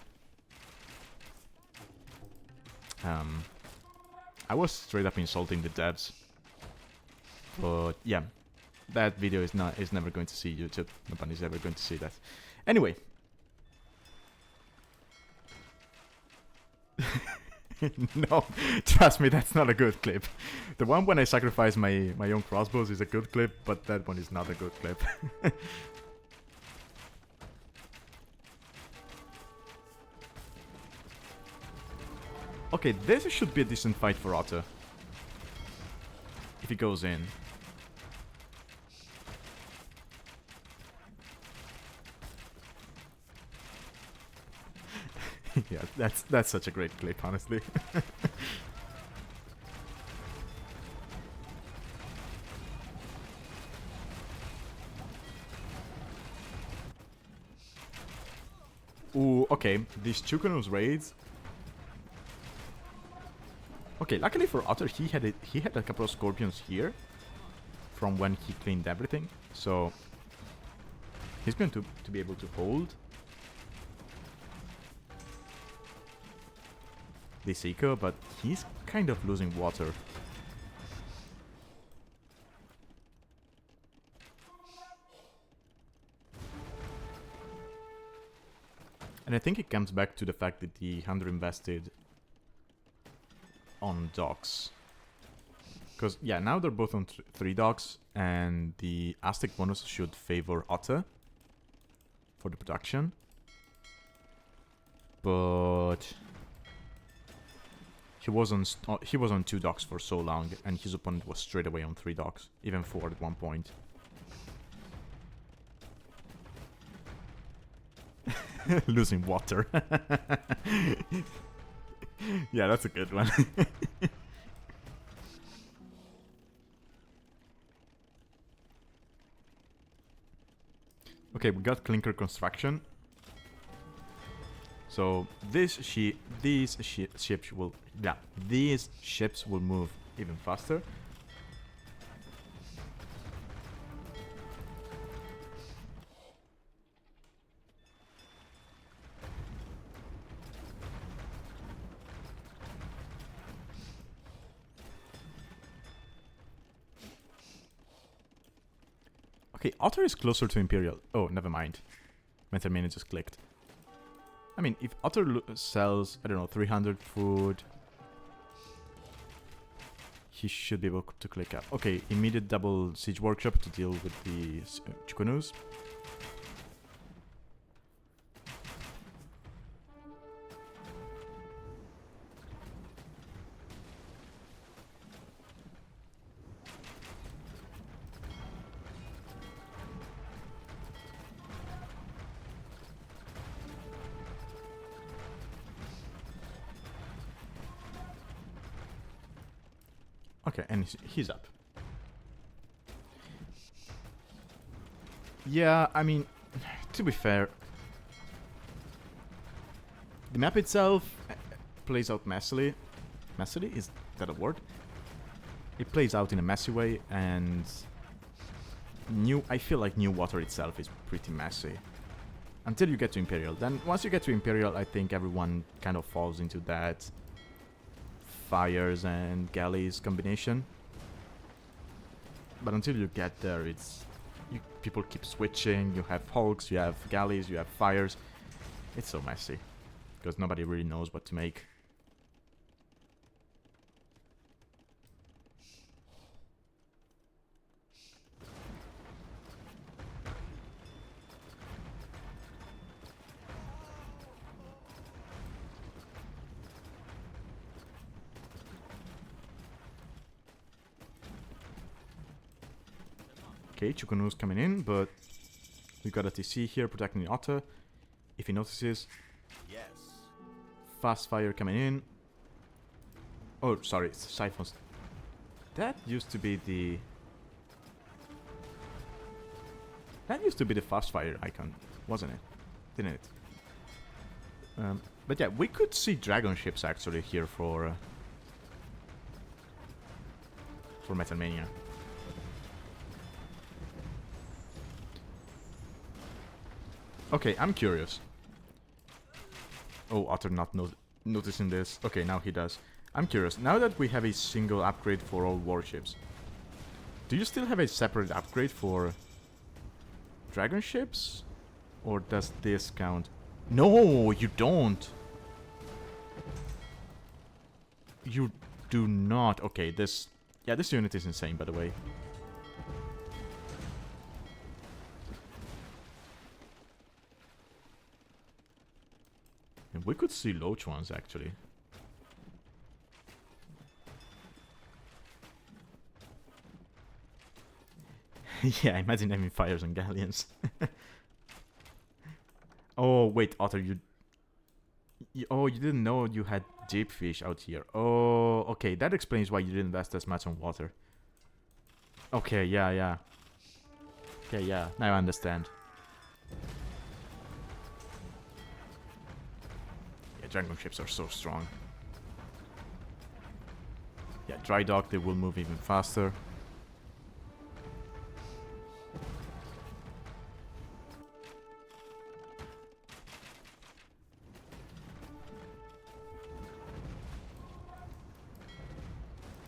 I was straight up insulting the devs. But yeah, that video is never going to see YouTube. Nobody's ever going to see that. Anyway. No, trust me, that's not a good clip. The one when I sacrifice my own crossbows is a good clip, but that one is not a good clip. Okay, this should be a decent fight for Otter. If he goes in. Yeah, that's such a great clip, honestly. Ooh, okay, these Chukuno's raids. Okay, luckily for Otter, he had a couple of scorpions here from when he cleaned everything, so he's going to be able to hold this eco, but he's kind of losing water. And I think it comes back to the fact that he underinvested on docks. Because, yeah, now they're both on 3 docks, and the Aztec bonus should favor Otter for the production. But he was on 2 docks for so long, and his opponent was straight away on 3 docks, even 4 at one point. Losing water. Yeah, that's a good one. Okay, we got clinker construction. So these ships will move even faster. Okay, Otter is closer to Imperial. Oh, never mind. Metalmania just clicked. I mean, if Otter sells, I don't know, 300 food, he should be able to click up. Okay, immediate double siege workshop to deal with the Chukunus. Okay, and he's up. Yeah, I mean, to be fair, the map itself plays out messily. Messily? Is that a word? It plays out in a messy way, and I feel like New Water itself is pretty messy. Until you get to Imperial. Then, once you get to Imperial, I think everyone kind of falls into that fires and galleys combination. But until you get there, people keep switching. You have hulks, you have galleys, you have fires. It's so messy because nobody really knows what to make. Okay, Chukunu's coming in, but we got a TC here protecting the Otter. If he notices. Yes. Fast fire coming in. Oh, sorry, it's siphons. That used to be the... That used to be the fast fire icon, wasn't it? Didn't it? But yeah, we could see dragon ships actually here for Metalmania. Okay, I'm curious. Oh, Otter not noticing this. Okay, now he does. I'm curious. Now that we have a single upgrade for all warships, do you still have a separate upgrade for dragon ships? Or does this count? No, you don't. You do not. Okay, this... Yeah, this unit is insane, by the way. And we could see Loach ones, actually. Yeah, imagine having fires on galleons. Oh, wait, Otter, you... Oh, you didn't know you had deep fish out here. Oh, okay, that explains why you didn't invest as much on water. Okay, yeah. Okay, yeah, now I understand. Yeah, dragon ships are so strong. Yeah, dry dock, they will move even faster.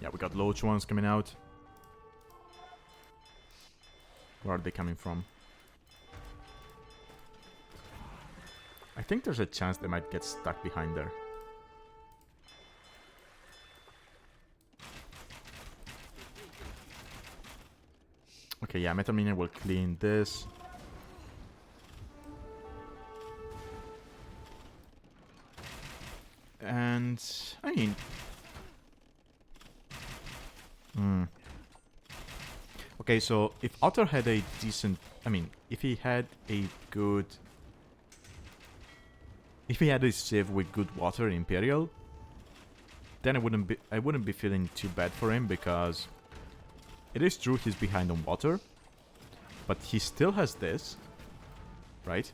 Yeah, we got Loach ones coming out. Where are they coming from? I think there's a chance they might get stuck behind there. Okay, yeah, Metalmania will clean this. And... I mean... Okay, so if Otter had a decent... I mean, if he had a good... If he had a civ with good water in Imperial, then I wouldn't be feeling too bad for him, because it is true he's behind on water, but he still has this, right?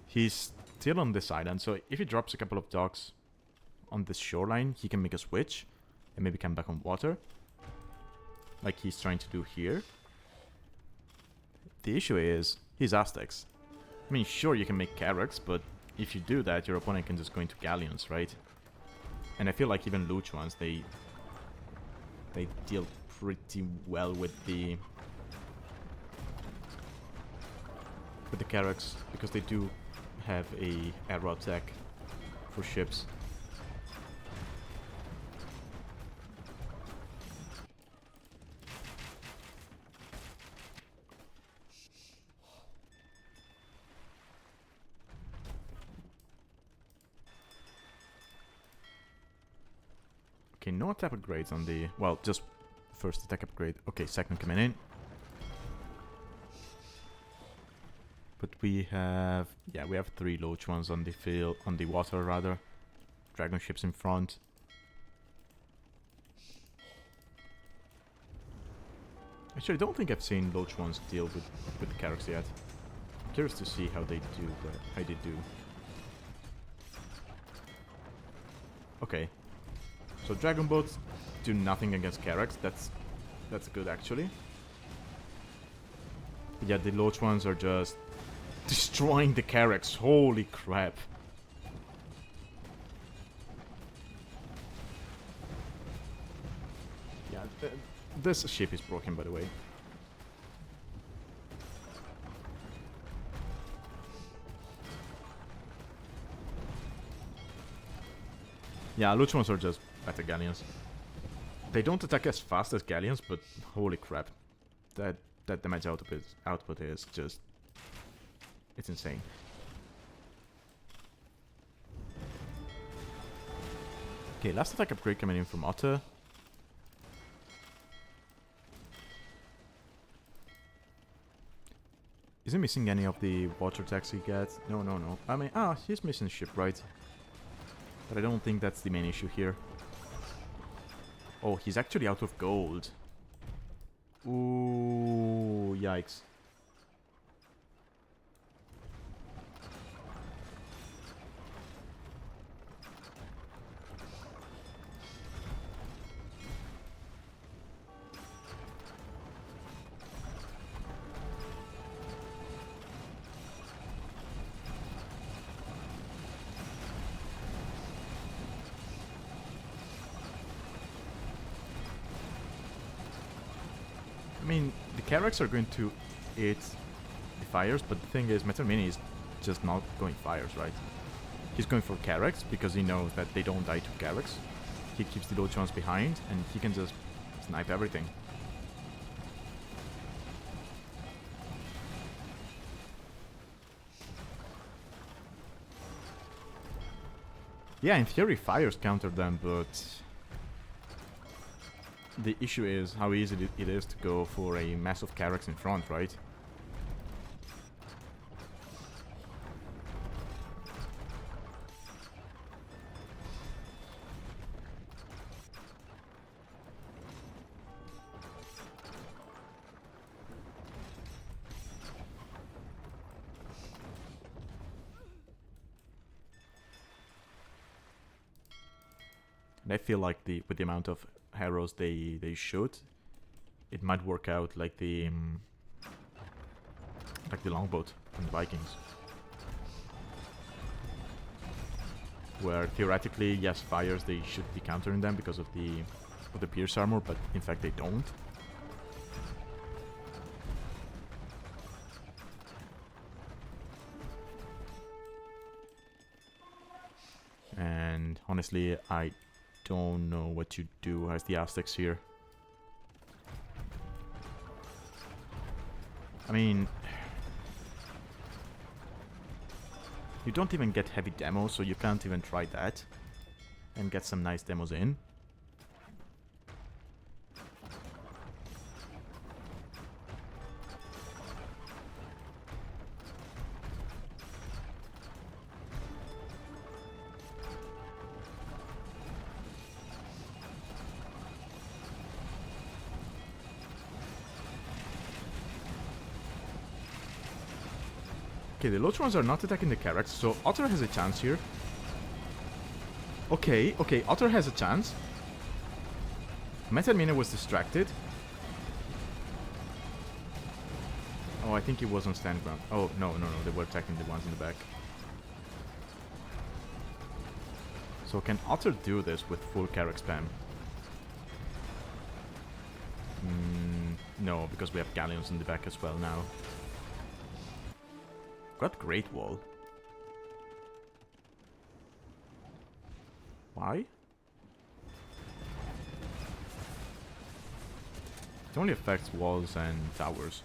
He's still on this island, so if he drops a couple of docks on this shoreline, he can make a switch and maybe come back on water, like he's trying to do here. The issue is, he's Aztecs. I mean, sure, you can make Carracks, but if you do that, your opponent can just go into galleons, right? And I feel like even Loach ones, they deal pretty well with the Carracks, because they do have a arrow attack for ships. Okay, no attack upgrades on the... Well, just first attack upgrade. Okay, second coming in. But we have... Yeah, we have 3 Loach ones on the field, on the water rather. Dragon ships in front. Actually, I don't think I've seen Loach ones deal with the Carracks yet. I'm curious to see how they do, how they do. Okay. So Dragon Boats do nothing against Carracks. That's good actually. But yeah, the Loach ones are just destroying the Carracks. Holy crap. Yeah, this ship is broken, by the way. Yeah, Loach ones are just better galleons. They don't attack as fast as galleons, but holy crap, that damage output is just... It's insane. Okay, last attack upgrade coming in from Otter. Is he missing any of the water attacks he gets? No. I mean, he's missing ship, right? But I don't think that's the main issue here. Oh, he's actually out of gold. Ooh, yikes. mean, the Carrax are going to hit the fires, but the thing is, Metalmania is just not going fires, right? He's going for Carrax because he knows that they don't die to Carrax. He keeps the low chance behind, and he can just snipe everything. Yeah, in theory, fires counter them, but the issue is how easy it is to go for a massive Carrax in front, right? And I feel like with the amount of arrows they shoot, it might work out like the longboat from the Vikings, where theoretically, yes, fires they should be countering them because of the pierce armor, but in fact they don't. And honestly, I don't know what to do as the Aztecs here. I mean, you don't even get heavy demos, so you can't even try that and get some nice demos in. Okay, the Lotrons are not attacking the Carrax, so Otter has a chance here. Okay, Otter has a chance. Metalmania was distracted. Oh, I think he was on stand ground. Oh, no, they were attacking the ones in the back. So can Otter do this with full Carrax spam? No, because we have Galleons in the back as well now. Got Great Wall. Why? It only affects walls and towers.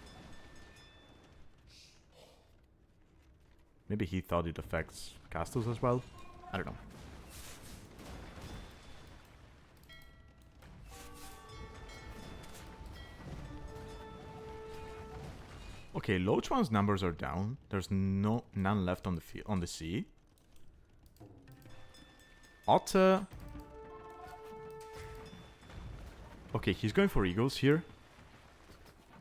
Maybe he thought it affects castles as well? I don't know. Okay, Lochuan's numbers are down. There's none left on the sea. Otter. Okay, he's going for eagles here.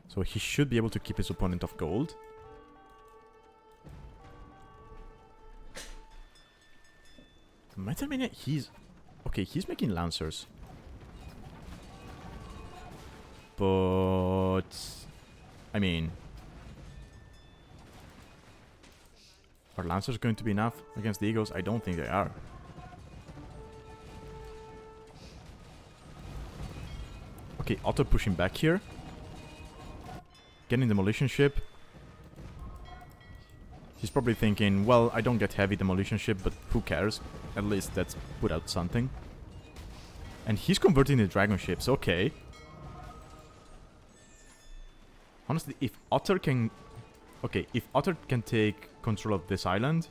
So he should be able to keep his opponent off gold. Metalmania, he's... Okay, he's making lancers. But... I mean... Are lancers going to be enough against the eagles? I don't think they are. Okay, Otto pushing back here. Getting demolition ship. He's probably thinking, well, I don't get heavy demolition ship, but who cares? At least let's put out something. And he's converting the dragon ships, okay. Honestly, if Otter can... Okay, if Otter can take control of this island,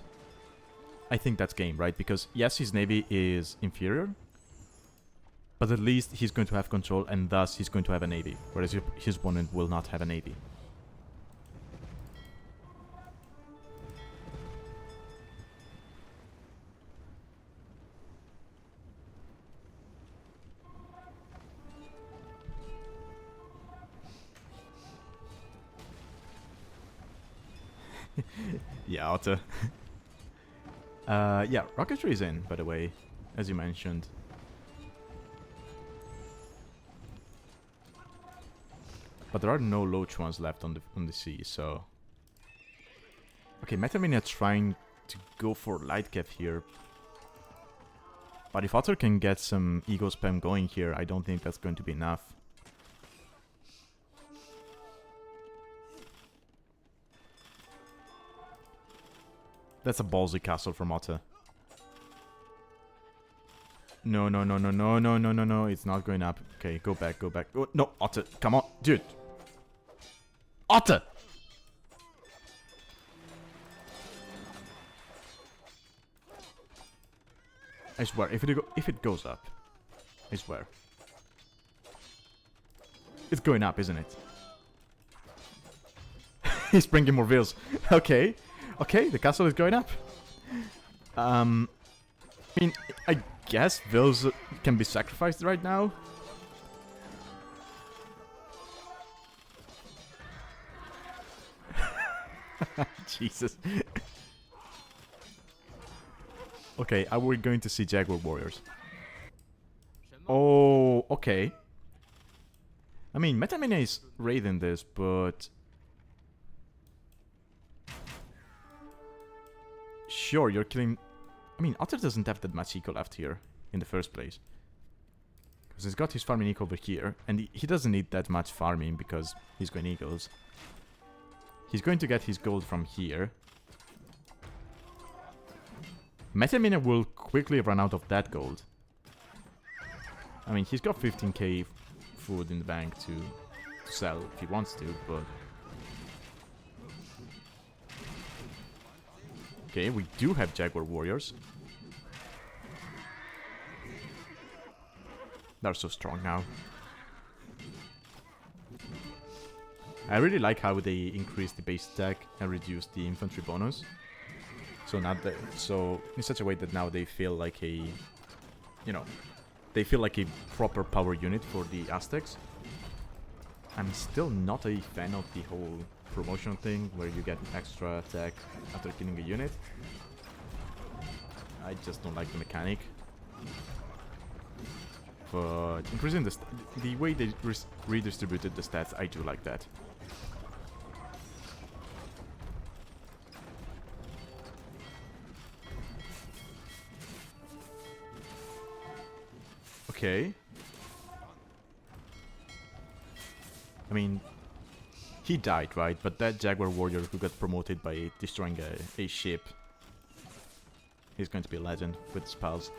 I think that's game, right? Because yes, his navy is inferior, but at least he's going to have control, and thus he's going to have a navy, whereas his opponent will not have a navy. Yeah, Otter. Yeah, rocketry is in, by the way, as you mentioned. But there are no loach ones left on the sea, so... Okay, Metalmania trying to go for light cap here. But if Otter can get some ego spam going here, I don't think that's going to be enough. That's a ballsy castle from Otter. No, no, no, no, no, no, no, no, no. It's not going up. Okay, go back, go back. Oh, no, Otter, come on. Dude. Otter! I swear, if it goes up, I swear. It's going up, isn't it? He's bringing more vills. Okay. Okay, the castle is going up. I mean, I guess vills can be sacrificed right now. Jesus. Okay, are we going to see Jaguar Warriors? Oh, okay. I mean, Metalmania is raiding this, but... Sure, you're killing... I mean, Otter doesn't have that much eco left here, in the first place. Because he's got his farming eco over here, and he doesn't need that much farming because he's going eagles. He's going to get his gold from here. Metalmania will quickly run out of that gold. I mean, he's got 15k food in the bank to sell if he wants to, but... Okay, we do have Jaguar Warriors. They're so strong now. I really like how they increase the base attack and reduce the infantry bonus. So not that, so in such a way that now they feel like a, you know, they feel like a proper power unit for the Aztecs. I'm still not a fan of the whole promotion thing where you get extra attack after killing a unit. I just don't like the mechanic. But increasing the way they redistributed the stats, I do like that. Okay. I mean, he died, right? But that Jaguar Warrior who got promoted by destroying a ship, he's going to be a legend with spells.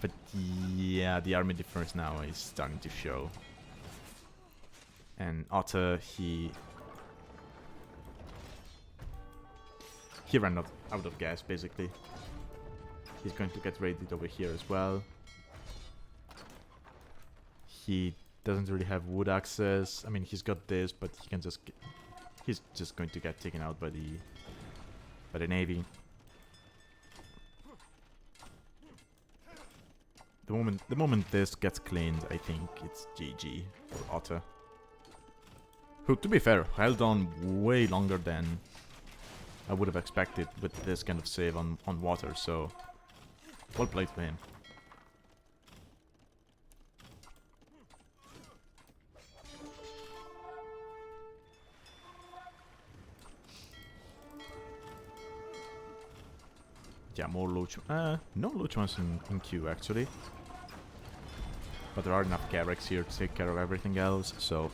But yeah, the army difference now is starting to show. And Otter, he ran out of gas, basically. He's going to get raided over here as well. He doesn't really have wood access. I mean, he's got this, but he can just he's just going to get taken out by the navy. The moment this gets cleaned, I think it's GG for Otter. Who, to be fair, held on way longer than I would have expected with this kind of save on water, so well played for him. Yeah, more loot. No loot ones in queue actually. But there are enough Garrix here to take care of everything else, so...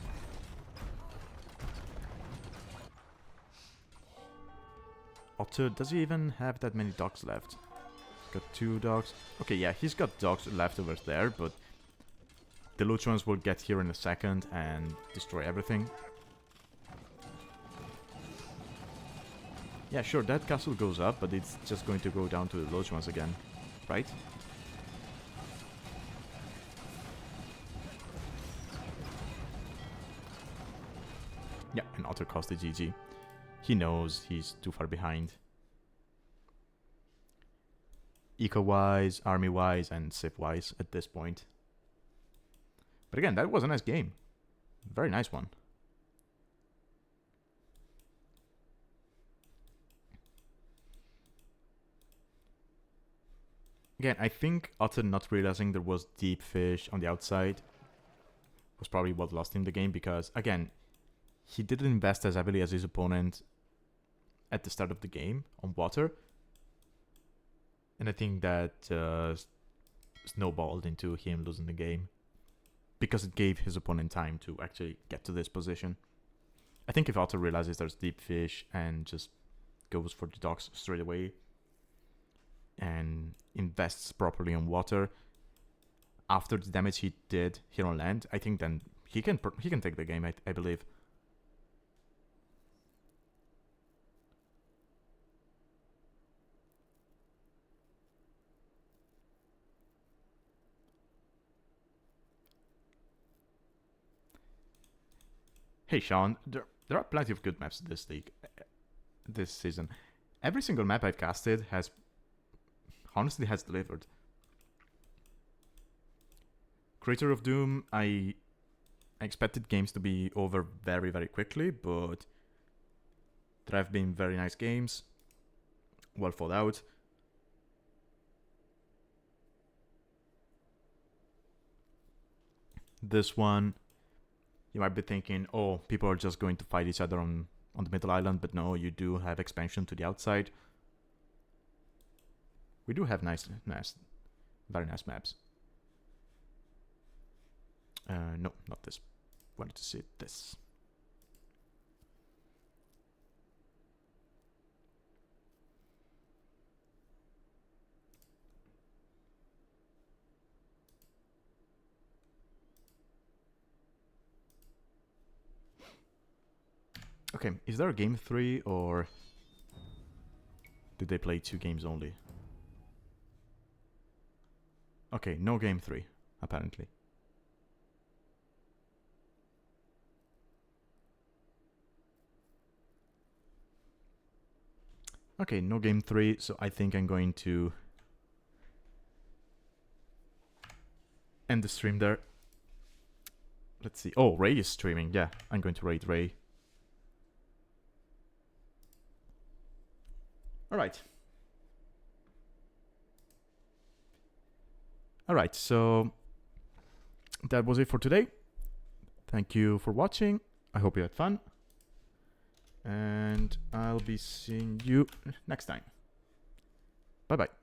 Otter, does he even have that many dogs left? Got 2 dogs. Okay, yeah, he's got dogs left over there, but... The loot ones will get here in a second and destroy everything. Yeah, sure, that castle goes up, but it's just going to go down to the loot ones again, right? Yeah, and Otter cost the GG. He knows he's too far behind. Eco-wise, army-wise, and civ-wise at this point. But again, that was a nice game. Very nice one. Again, I think Otter not realizing there was deep fish on the outside was probably what lost him the game, because, again, he didn't invest as heavily as his opponent at the start of the game on water. And I think that snowballed into him losing the game, because it gave his opponent time to actually get to this position. I think if Otter realizes there's deep fish and just goes for the docks straight away and invests properly on water after the damage he did here on land, I think then he can take the game, I believe. Hey Sean, there are plenty of good maps in this league, this season. Every single map I've casted has honestly delivered. Creator of Doom, I expected games to be over very, very quickly, but there have been very nice games, well thought out. This one, you might be thinking, oh, people are just going to fight each other on the middle island, but no, you do have expansion to the outside. We do have very nice maps. No, not this. Wanted to see this. Okay, is there a game 3 or did they play 2 games only? Okay, no game 3, apparently. Okay, no game 3, so I think I'm going to end the stream there. Let's see. Oh, Ray is streaming. Yeah, I'm going to raid Ray. Alright. Alright, so that was it for today. Thank you for watching. I hope you had fun. And I'll be seeing you next time. Bye-bye.